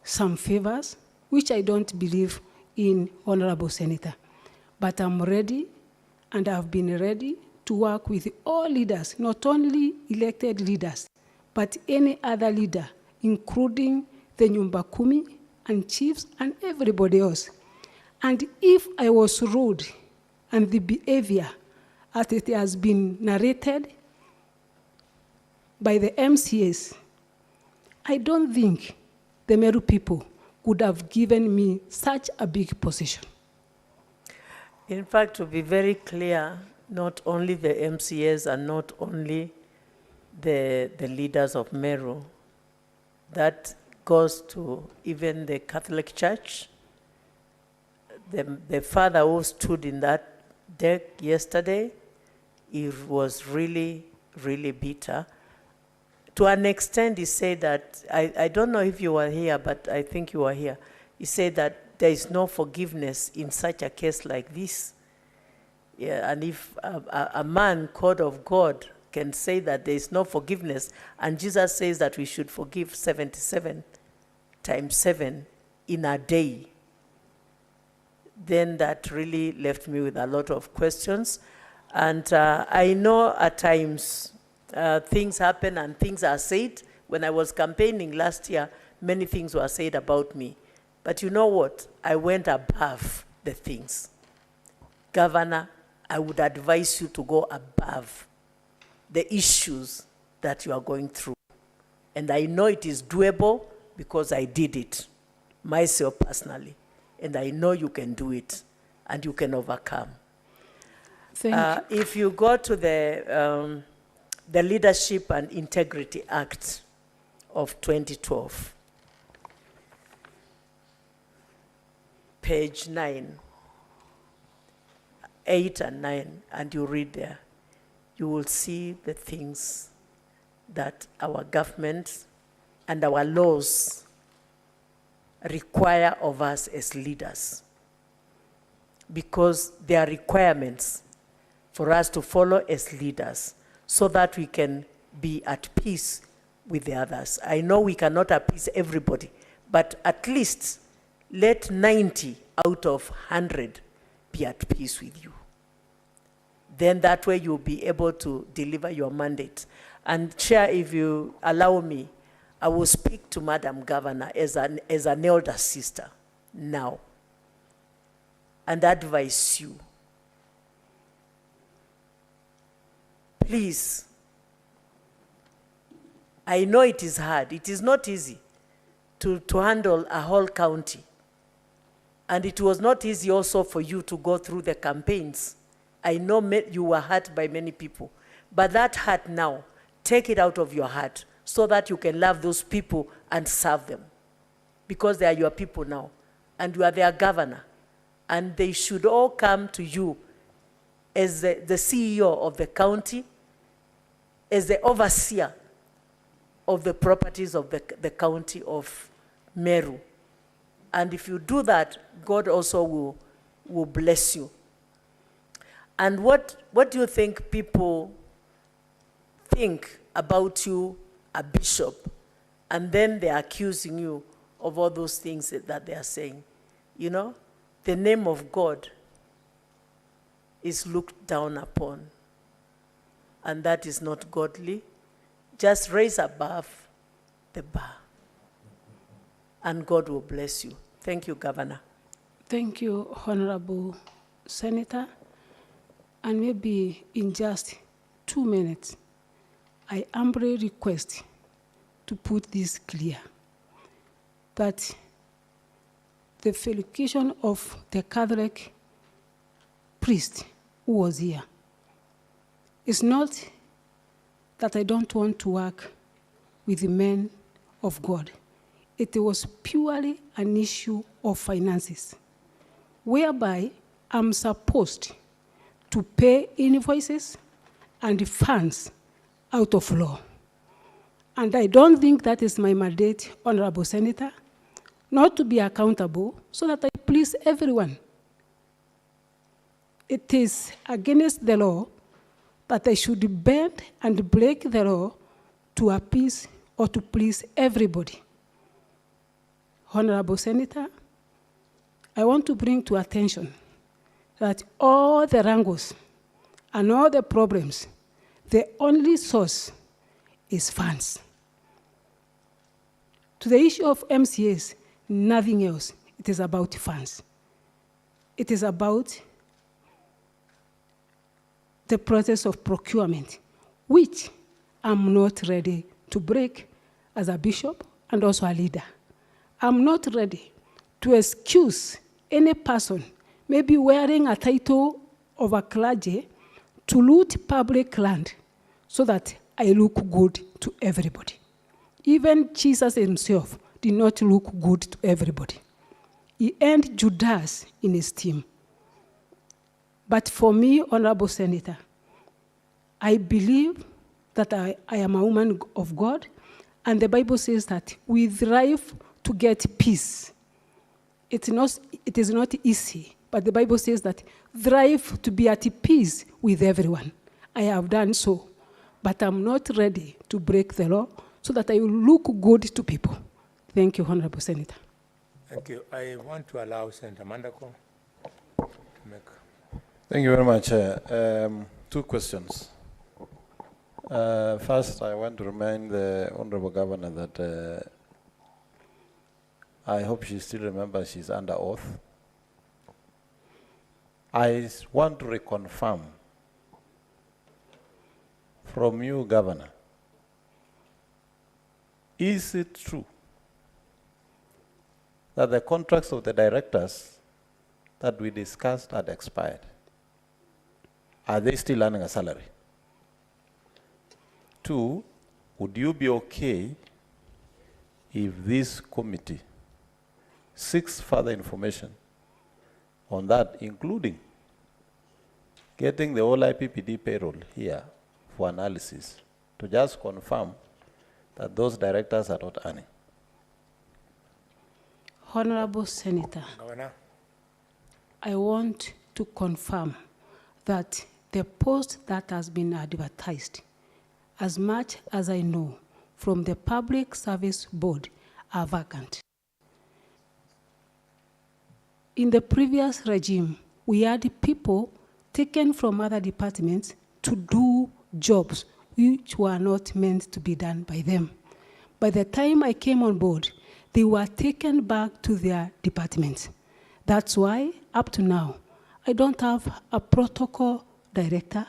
some favors, which I don't believe in, Honorable Senator. But I'm ready, and I've been ready to work with all leaders, not only elected leaders, but any other leader, including the Nyumba Kumi and chiefs and everybody else. And if I was rude and the behavior as it has been narrated by the MCAs, I don't think the Meru people would have given me such a big position. In fact, to be very clear, not only the MCAs and not only the leaders of Meru, that goes to even the Catholic Church. The father who stood in that deck yesterday, he was really, really bitter. To an extent, he said that, I don't know if you were here, but I think you were here. He said that there is no forgiveness in such a case like this. Yeah, and if a man called of God can say that there is no forgiveness, and Jesus says that we should forgive 77 times 7 in a day, then that really left me with a lot of questions. And I know at times things happen and things are said. When I was campaigning last year, many things were said about me. But you know what? I went above the things. Governor, I would advise you to go above the issues that you are going through. And I know it is doable because I did it myself personally. And I know you can do it and you can overcome. Thank you. If you go to the Leadership and Integrity Act of 2012, page 9, 8 and 9, and you read there, you will see the things that our government and our laws require of us as leaders, because there are requirements for us to follow as leaders so that we can be at peace with the others. I know we cannot appease everybody, but at least let 90 out of 100 be at peace with you. Then that way you'll be able to deliver your mandate. And Chair, if you allow me, I will speak to Madam Governor as an elder sister now and advise you. Please, I know it is hard. It is not easy to handle a whole county. And it was not easy also for you to go through the campaigns. I know you were hurt by many people, but that hurt now, take it out of your heart so that you can love those people and serve them, because they are your people now, and you are their governor, and they should all come to you as the CEO of the county, as the overseer of the properties of the county of Meru. And if you do that, God also will bless you. And what do you think people think about you, a bishop, and then they're accusing you of all those things that they are saying? You know, the name of God is looked down upon, and that is not godly. Just raise above the bar, and God will bless you. Thank you, Governor. Thank you, Honorable Senator. And maybe in just 2 minutes, I humbly request to put this clear, that the felicitation of the Catholic priest who was here is not that I don't want to work with the men of God. It was purely an issue of finances, whereby I'm supposed to pay invoices and funds out of law. And I don't think that is my mandate, Honorable Senator, not to be accountable so that I please everyone. It is against the law that I should bend and break the law to appease or to please everybody. Honorable Senator, I want to bring to attention that all the wrangles and all the problems, the only source is funds. To the issue of MCAs, nothing else. It is about funds. It is about the process of procurement, which I'm not ready to break as a bishop and also a leader. I'm not ready to excuse any person, maybe wearing a title of a clergy, to loot public land so that I look good to everybody. Even Jesus himself did not look good to everybody. He earned Judas in his team. But for me, Honorable Senator, I believe that I am a woman of God, and the Bible says that we thrive to get peace. It is not easy, but the Bible says that thrive to be at peace with everyone. I have done so, but I'm not ready to break the law so that I will look good to people. Thank you, Honorable Senator. Thank you. I want to allow Senator Mandako to make. Thank you very much. 2 questions. First, I want to remind the Honorable Governor that I hope she still remembers she's under oath. I want to reconfirm from you, Governor, is it true that the contracts of the directors that we discussed had expired? Are they still earning a salary? 2, would you be okay if this committee seeks further information on that, including getting the whole IPPD payroll here for analysis to just confirm that those directors are not earning? Honorable Senator, Governor. I want to confirm that the post that has been advertised, as much as I know from the Public Service Board, are vacant. In the previous regime, we had people taken from other departments to do jobs which were not meant to be done by them. By the time I came on board, they were taken back to their departments. That's why, up to now, I don't have a protocol director.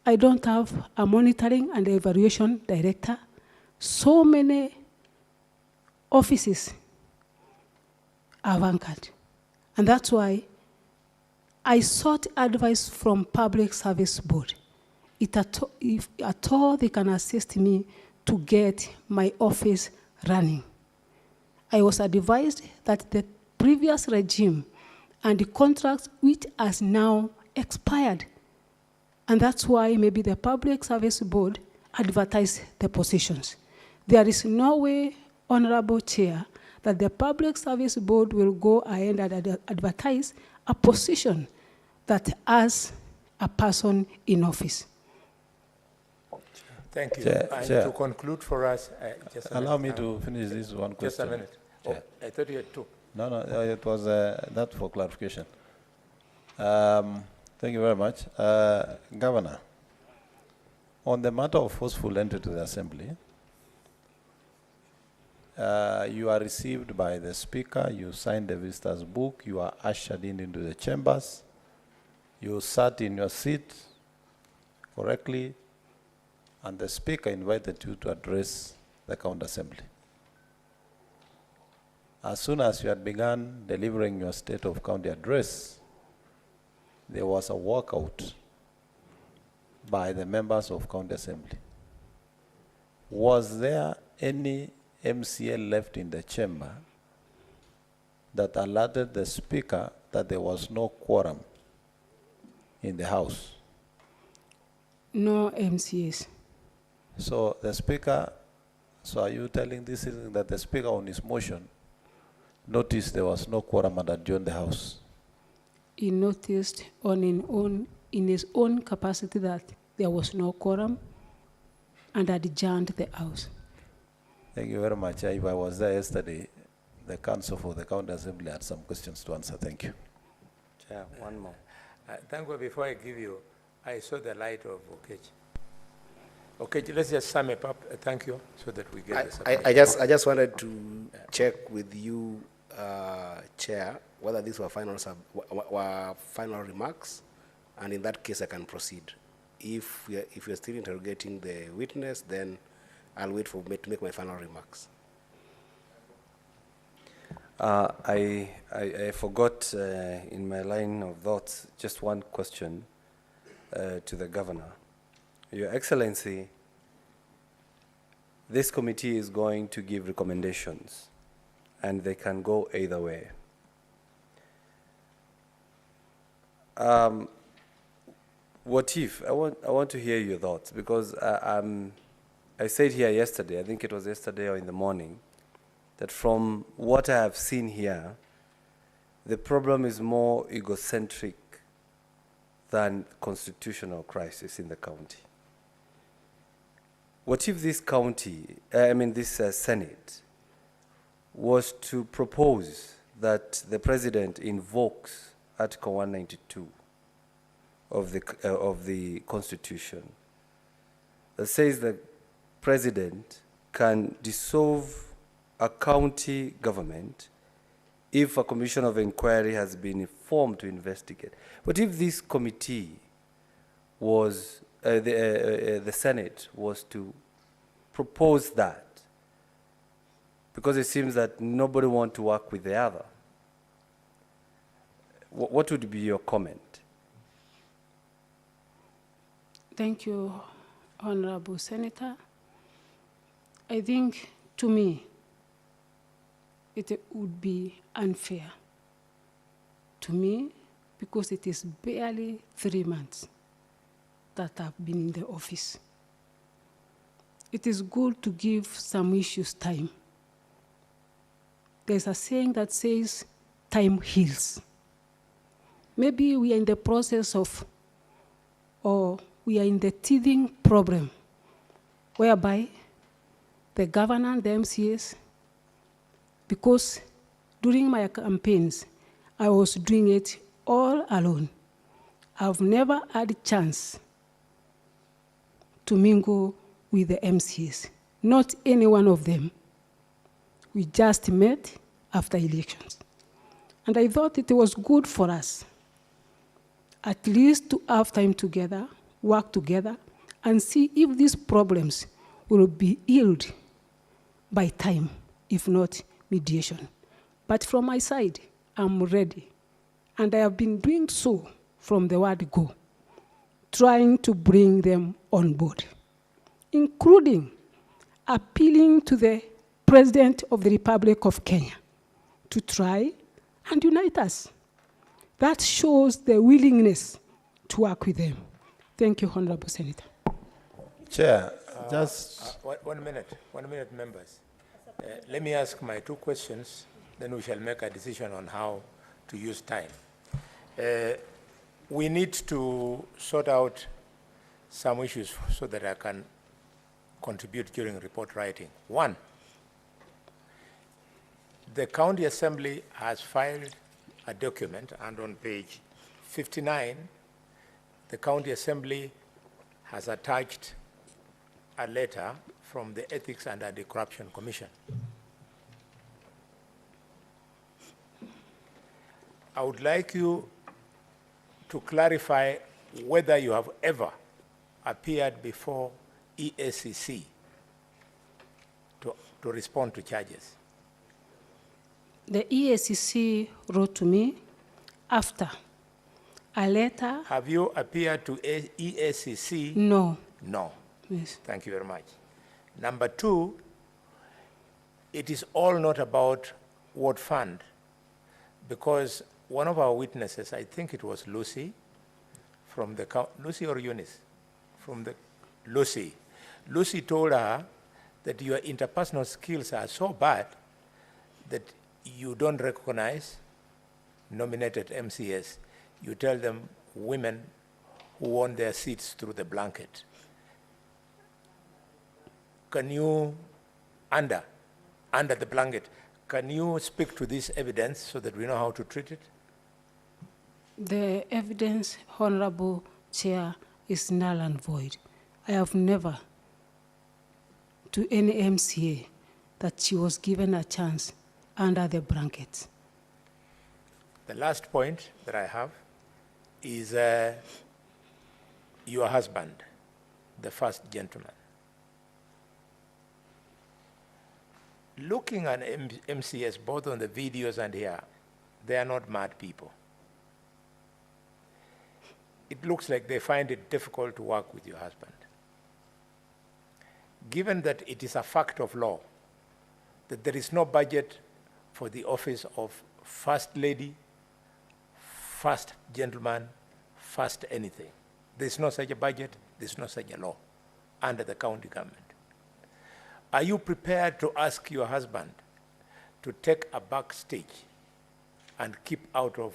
I don't have a monitoring and evaluation director. So many offices are vacant. And that's why I sought advice from Public Service Board. If at all they can assist me to get my office running. I was advised that the previous regime and the contract which has now expired. And that's why maybe the Public Service Board advertised the positions. There is no way, Honorable Chair, that the Public Service Board will go ahead and advertise a position that has a person in office. Thank you. Chair, And Chair. to conclude for us, Allow me to finish this one question. Just a minute. Oh, I thought you had two. No, it was that for clarification. Thank you very much. Governor, on the matter of forceful entry to the assembly, you are received by the speaker, you signed the visitor's book, you are ushered into the chambers, you sat in your seat correctly, and the speaker invited you to address the county assembly. As soon as you had begun delivering your state of county address, there was a walkout by the members of county assembly. Was there any MCA left in the chamber that alerted the speaker that there was no quorum in the house? No MCAs. So the speaker, so are you telling this is that the speaker on his motion noticed there was no quorum and adjourned the house? He noticed in his own capacity that there was no quorum and adjourned the house. Thank you very much. If I was there yesterday, the council for the county assembly had some questions to answer. Thank you. Chair, one more. Thank you. Before I give you, I saw the light of Okech. Okay, let's just sum it up. Thank you, so that we get the I just wanted to check with you, Chair, whether these were were final remarks, and in that case I can proceed. If you're still interrogating the witness, then I'll wait for me to make my final remarks. I forgot in my line of thoughts just one question to the governor. Your Excellency, this committee is going to give recommendations, and they can go either way. What if, I want to hear your thoughts, because I said here yesterday, I think it was yesterday or in the morning, that from what I have seen here, the problem is more egocentric than constitutional crisis in the county. What if this county, this Senate, was to propose that the president invokes Article 192 of the Constitution that says the president can dissolve a county government if a commission of inquiry has been formed to investigate? But if this committee was, the Senate was to propose that, because it seems that nobody wants to work with the other, what would be your comment? Thank you, Honorable Senator. I think, to me, it would be unfair to me, because it is barely 3 months that I've been in the office. It is good to give some issues time. There's a saying that says, time heals. Maybe we are in the process of, or we are in the teething problem, whereby the governor and the MCAs, because during my campaigns, I was doing it all alone. I've never had a chance to mingle with the MCAs, not any one of them. We just met after elections. And I thought it was good for us, at least to have time together, work together, and see if these problems will be healed by time if not mediation. But from my side, I'm ready. And I have been doing so from the word go, trying to bring them on board, including appealing to the President of the Republic of Kenya to try and unite us. That shows the willingness to work with them. Thank you, Honorable Senator. Chair, just 1 minute, members. Let me ask my 2 questions, then we shall make a decision on how to use time. We need to sort out some issues so that I can contribute during report writing. 1, the County Assembly has filed a document, and on page 59, the County Assembly has attached a letter from the Ethics and Anti-Corruption Commission. I would like you to clarify whether you have ever appeared before EACC to respond to charges. The EACC wrote to me after a letter. Have you appeared to EACC? No. No. Yes. Thank you very much. Number 2, it is all not about Ward Fund, because one of our witnesses, I think it was Lucy, from the, Lucy or Eunice? From the, Lucy. Lucy told her that your interpersonal skills are so bad that you don't recognize nominated MCS. You tell them women who won their seats through the blanket. Can you, under the blanket, can you speak to this evidence so that we know how to treat it? The evidence, Honorable Chair, is null and void. I have never, to any MCA, that she was given a chance under the blanket. The last point that I have is your husband, the first gentleman. Looking at MCS, both on the videos and here, they are not mad people. It looks like they find it difficult to work with your husband. Given that it is a fact of law that there is no budget for the office of First Lady, First Gentleman, First anything. There's no such a budget, there's no such a law under the county government. Are you prepared to ask your husband to take a backstage and keep out of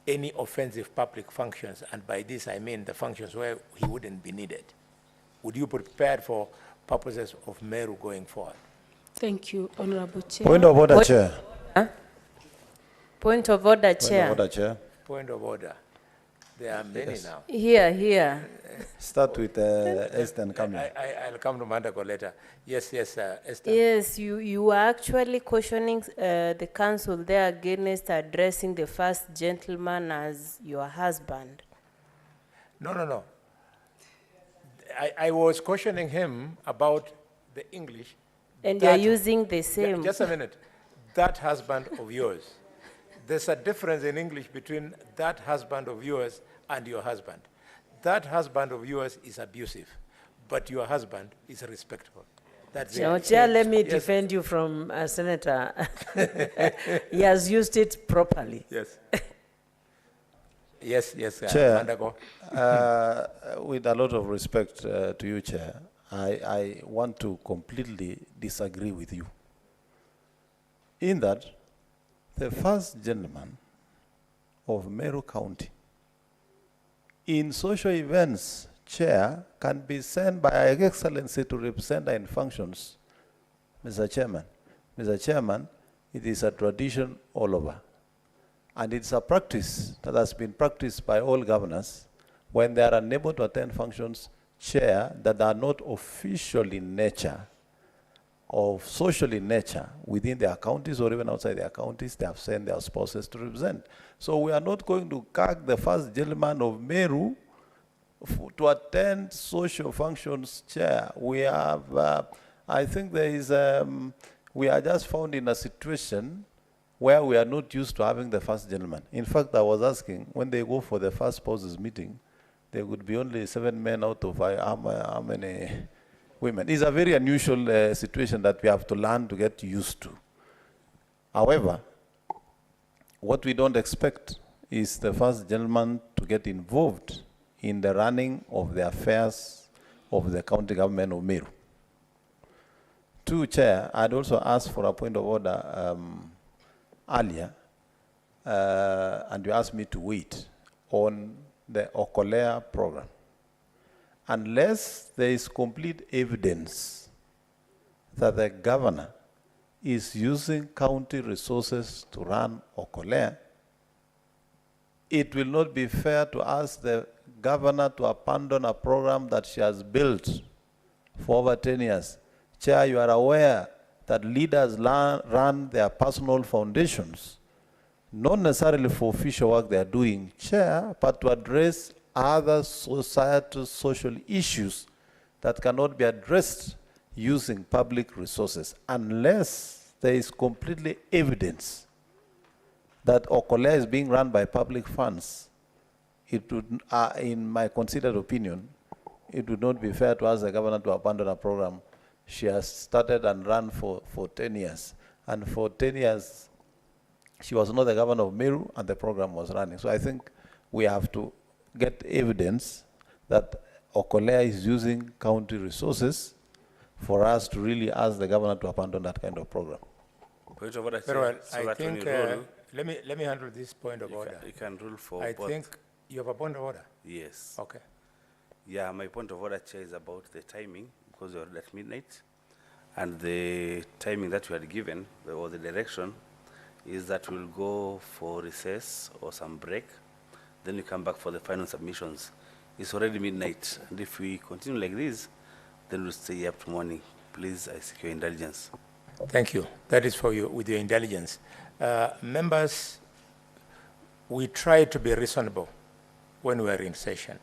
any offensive public functions? And by this I mean the functions where he wouldn't be needed. Would you be prepared for purposes of Meru going forward? Thank you, Honorable Chair. point of order, Chair. Point of order, Point Chair. of order, Chair. Point of order. There are many now. Here. Start with Esther and Kamla. I'll come to Mandako later. Yes, Esther. Yes, you are actually cautioning the council there against addressing the first gentleman as your husband. No. I was cautioning him about the English. And you're using the same. Just a minute. That husband of yours. There's a difference in English between that husband of yours and your husband. That husband of yours is abusive, but your husband is respectful. That's Chair, it. Chair, let me defend you from Senator. He has used it properly. Yes. Yes, Chair, Mandako. with a lot of respect to you, Chair, I want to completely disagree with you. In that, the first gentleman of Meru County in social events, Chair, can be sent by Her Excellency to represent her in functions. Mr. Chairman, it is a tradition all over. And it's a practice that has been practiced by all governors when they are unable to attend functions, Chair, that are not official in nature or social in nature within their counties or even outside their counties. They have sent their spouses to represent. So we are not going to carg the first gentleman of Meru to attend social functions, Chair. We have, I think there is, we are just found in a situation where we are not used to having the first gentleman. In fact, I was asking, when they go for the first spouses meeting, there would be only 7 men out of how many women. It's a very unusual situation that we have to learn to get used to. However, what we don't expect is the first gentleman to get involved in the running of the affairs of the county government of Meru. Chair, I'd also asked for a point of order earlier, and you asked me to wait on the Okolea program. Unless there is complete evidence that the governor is using county resources to run Okolea, it will not be fair to ask the governor to abandon a program that she has built for over 10 years. Chair, you are aware that leaders run their personal foundations, not necessarily for official work they are doing, Chair, but to address other societal social issues that cannot be addressed using public resources, unless there is completely evidence that Okolea is being run by public funds. It would, in my considered opinion, it would not be fair to ask the governor to abandon a program she has started and run for 10 years. And for 10 years, she was not the governor of Meru and the program was running. So I think we have to get evidence that Okolea is using county resources for us to really ask the governor to abandon that kind of program. Point of order, Very well. so I that when think, you rule, let me handle this point of order. you can rule for I both. think you have a point of order. Yes. Okay. Yeah, my point of order, Chair, is about the timing, because you're at midnight, and the timing that you had given, or the direction, is that we'll go for recess or some break, then we come back for the final submissions. It's already midnight, and if we continue like this, then we'll stay up to morning. Please, I seek your indulgence. Thank you. That is for you, with your intelligence. Members, we try to be reasonable when we are in session.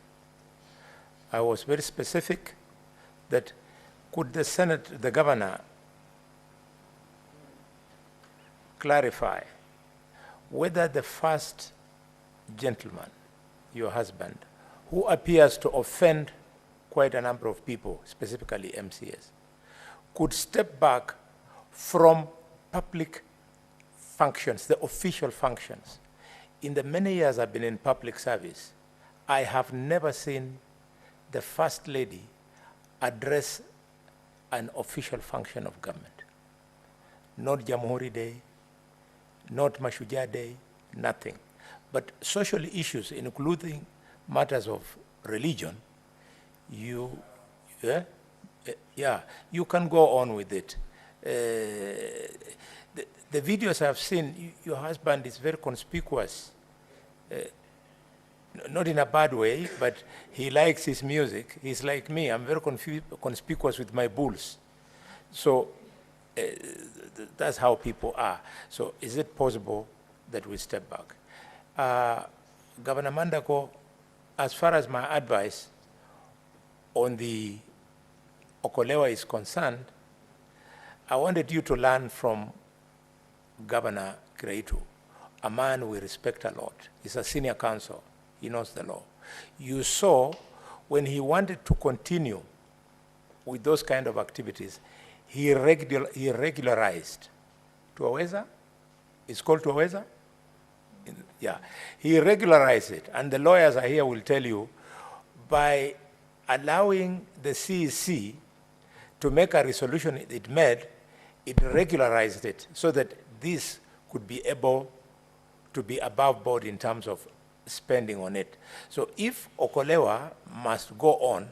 I was very specific that could the Senate, the governor, clarify whether the first gentleman, your husband, who appears to offend quite a number of people, specifically MCS, could step back from public functions, the official functions. In the many years I've been in public service, I have never seen the First Lady address an official function of government. Not Jamhuri Day, not Mashujaa Day, nothing. But social issues, including matters of religion, you can go on with it. The videos I've seen, your husband is very conspicuous. Not in a bad way, but he likes his music. He's like me. I'm very conspicuous with my bulls. So that's how people are. So is it possible that we step back? Governor Mandako, as far as my advice on the Okolewa is concerned, I wanted you to learn from Governor Kreitu, a man we respect a lot. He's a senior counsel. He knows the law. You saw when he wanted to continue with those kind of activities, he regularized. Tuaweza? It's called Tuaweza? Yeah. He regularized it. And the lawyers are here will tell you, by allowing the CEC to make a resolution it made, it regularized it so that this could be able to be above board in terms of spending on it. So if Okolewa must go on,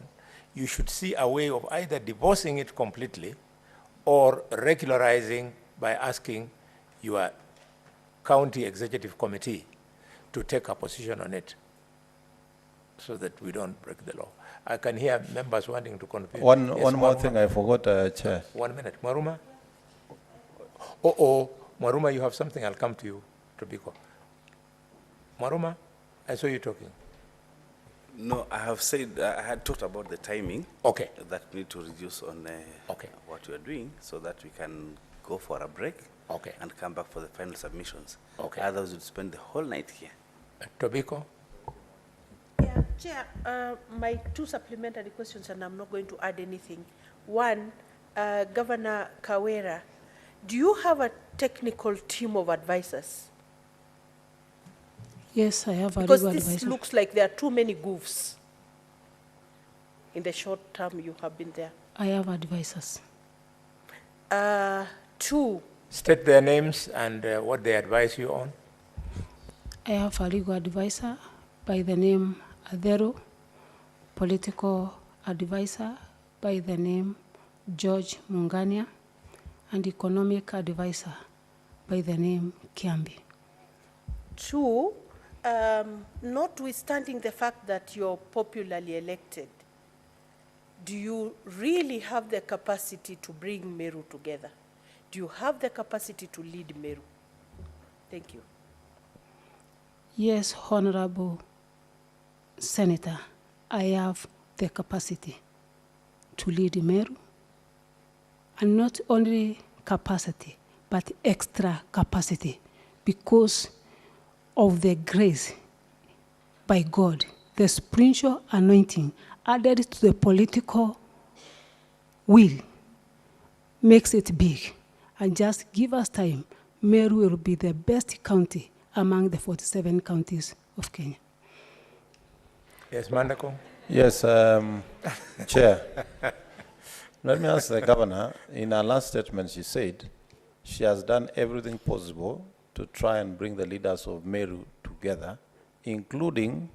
you should see a way of either divorcing it completely or regularizing by asking your county executive committee to take a position on it so that we don't break the law. I can hear members wanting to confirm. One Yes, more Mwaruma. thing I forgot, Chair. 1 minute. Mwaruma? Oh, Mwaruma, you have something. I'll come to you, Tobiko. Mwaruma, I saw you talking. No, I have said, I had talked about the timing. Okay. That we need to reduce on Okay. what we are doing so that we can go for a break. Okay. And come back for the final submissions. Okay. Others would spend the whole night here. Tobiko? Yeah, Chair, my two supplementary questions, and I'm not going to add anything. One, Governor Kawira, do you have a technical team of advisors? Yes, I have a Because legal this advisor. looks like there are too many goofs in the short term you have been there. I have advisors. Two, State their names and what they advise you on. I have a legal advisor by the name Adero, political advisor by the name George Mungania, and economic advisor by the name Kiambi. two, notwithstanding the fact that you're popularly elected, do you really have the capacity to bring Meru together? Do you have the capacity to lead Meru? Thank you. Yes, Honorable Senator, I have the capacity to lead Meru, and not only capacity, but extra capacity, because of the grace by God, the spiritual anointing added to the political will makes it big. And just give us time, Meru will be the best county among the 47 counties of Kenya. Yes, Mandako? Yes, Chair. Let me ask the governor. In her last statement, she said she has done everything possible to try and bring the leaders of Meru together, including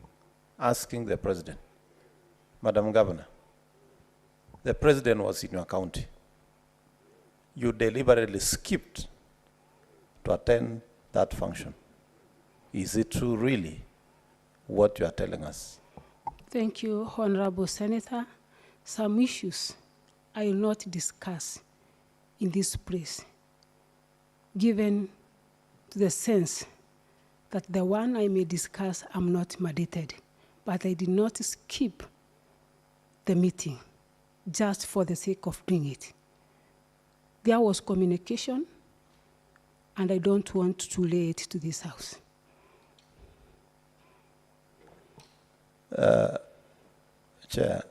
asking the president. Madam Governor, the president was in your county. You deliberately skipped to attend that function. Is it true, really, what you are telling us? Thank you, Honorable Senator. Some issues I will not discuss in this place, given the sense that the one I may discuss I'm not mandated, but I did not skip the meeting just for the sake of doing it. There was communication, and I don't want to lay it to this House. Chair,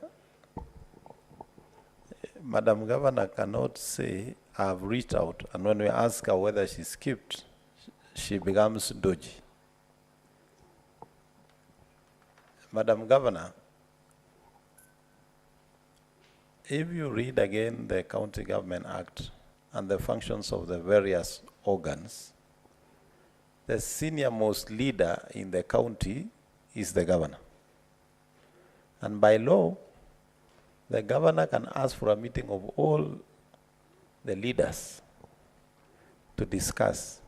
Madam Governor cannot say, I've reached out, and when we ask her whether she skipped, she becomes dodgy. Madam Governor, if you read again the County Government Act and the functions of the various organs, the senior most leader in the county is the governor. And by law, the governor can ask for a meeting of all the leaders to discuss.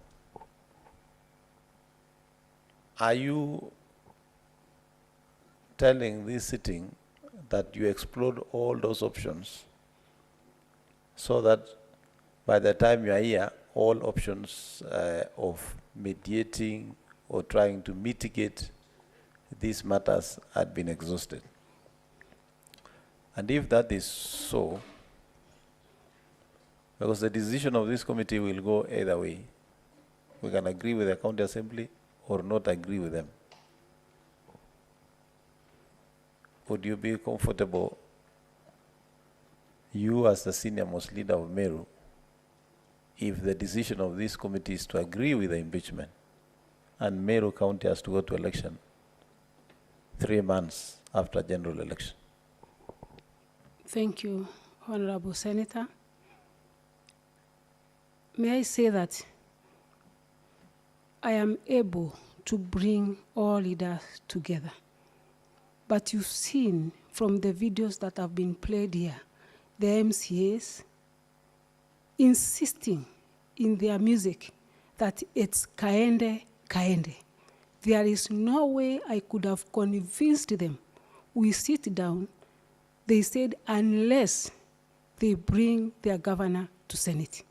Are you telling this sitting that you explored all those options so that by the time you are here, all options of mediating or trying to mitigate these matters had been exhausted? And if that is so, because the decision of this committee will go either way, we can agree with the county assembly or not agree with them. Would you be comfortable, you as the senior most leader of Meru, if the decision of this committee is to agree with the impeachment and Meru County has to go to election 3 months after general election? Thank you, Honorable Senator. May I say that I am able to bring all leaders together. But you've seen from the videos that have been played here, the MCAs insisting in their music that it's Kaende, Kaende. There is no way I could have convinced them. We sit down, they said, unless they bring their governor to Senate.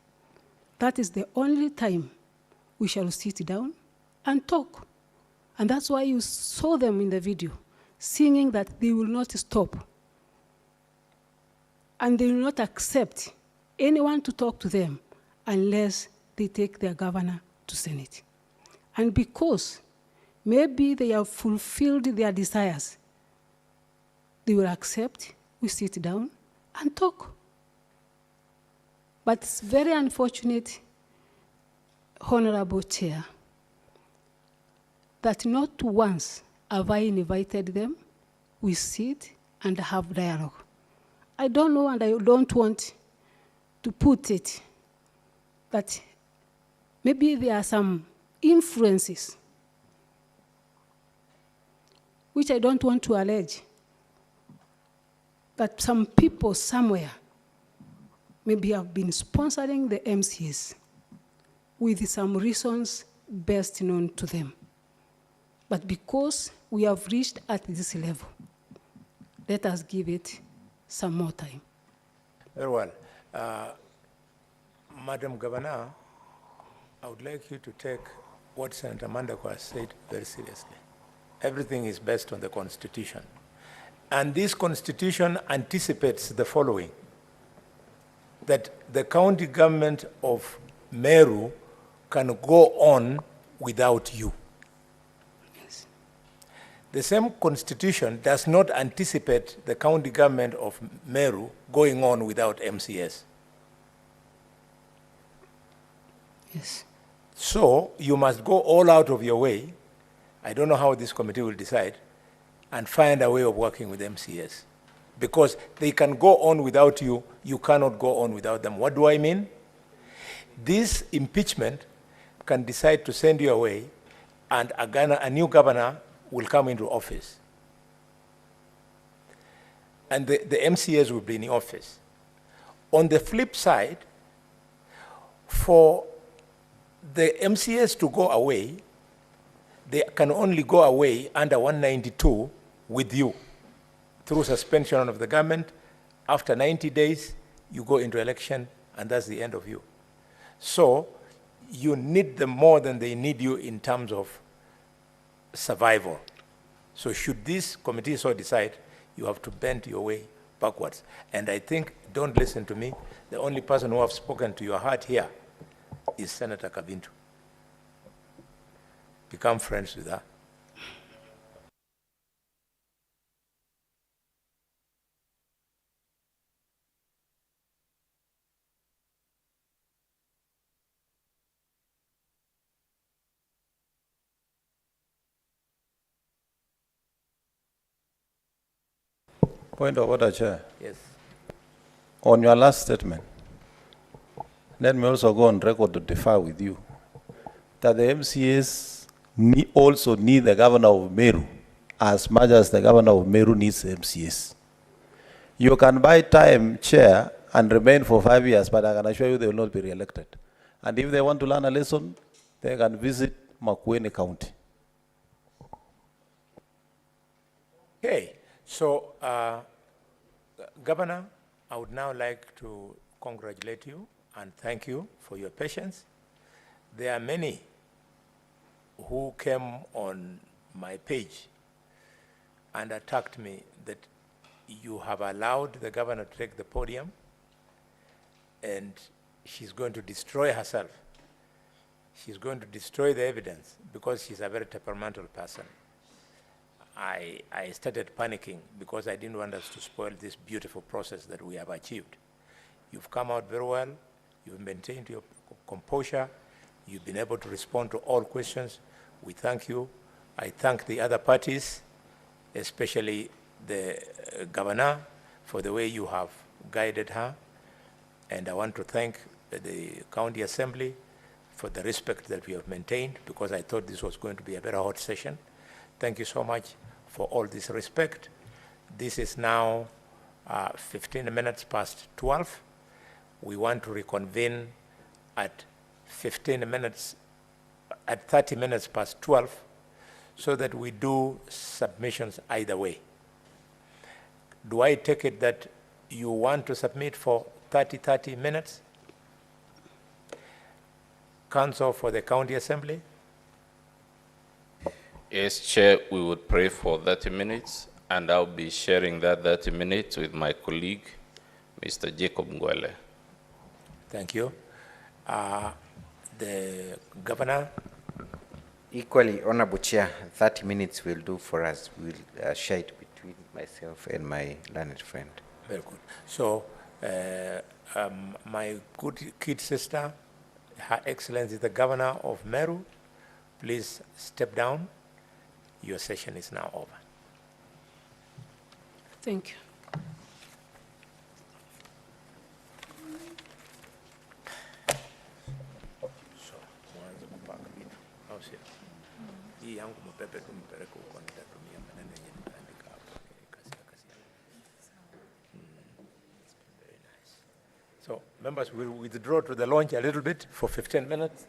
That is the only time we shall sit down and talk. And that's why you saw them in the video, singing that they will not stop. And they will not accept anyone to talk to them unless they take their governor to Senate. And because maybe they have fulfilled their desires, they will accept, we sit down and talk. But it's very unfortunate, Honorable Chair, that not once have I invited them, we sit and have dialogue. I don't know, and I don't want to put it, that maybe there are some influences which I don't want to allege, that some people somewhere maybe have been sponsoring the MCAs with some reasons best known to them. But because we have reached at this level, let us give it some more time. Very well. Madam Governor, I would like you to take what Senator Mandako has said very seriously. Everything is based on the Constitution. And this Constitution anticipates the following, that the county government of Meru can go on without you. Yes. The same Constitution does not anticipate the county government of Meru going on without MCS. Yes. So you must go all out of your way, I don't know how this committee will decide, and find a way of working with MCS. Because they can go on without you, you cannot go on without them. What do I mean? This impeachment can decide to send you away, and a new governor will come into office. And the MCAs will be in office. On the flip side, for the MCAs to go away, they can only go away under 192 with you through suspension of the government. After 90 days, you go into election, and that's the end of you. So you need them more than they need you in terms of survival. So should this committee so decide, you have to bend your way backwards. And I think, don't listen to me, the only person who have spoken to your heart here is Senator Kabintu. Become friends with her. Point of order, Chair. Yes. On your last statement, let me also go on record to differ with you that the MCAs also need the governor of Meru as much as the governor of Meru needs the MCAs. You can buy time, Chair, and remain for 5 years, but I can assure you they will not be re-elected. And if they want to learn a lesson, they can visit Makueni County. Okay, so Governor, I would now like to congratulate you and thank you for your patience. There are many who came on my page and attacked me that you have allowed the governor to take the podium and she's going to destroy herself. She's going to destroy the evidence because she's a very temperamental person. I started panicking because I didn't want us to spoil this beautiful process that we have achieved. You've come out very well. You've maintained your composure. You've been able to respond to all questions. We thank you. I thank the other parties, especially the governor, for the way you have guided her. And I want to thank the county assembly for the respect that we have maintained, because I thought this was going to be a very hot session. Thank you so much for all this respect. This is now 15 minutes past 12. We want to reconvene at 30 minutes past 12, so that we do submissions either way. Do I take it that you want to submit for 30 minutes? Council for the County Assembly? Yes, Chair, we would pray for 30 minutes, and I'll be sharing that 30 minutes with my colleague, Mr. Jacob Ngwele. Thank you. The governor, Equally, Honorable Chair, 30 minutes will do for us. We'll share it between myself and my learned friend. very good. So, my good kid sister, Her Excellency the Governor of Meru, please step down. Your session is now over. Thank you. So, mwanze kupanga vitu. Au sio? Hii yangu mpepe tu mpeleke huko, nitatumia maneno yenye nitaandika hapa. Kazi yangu. Very nice. So, members will withdraw to the lounge a little bit for 15 minutes.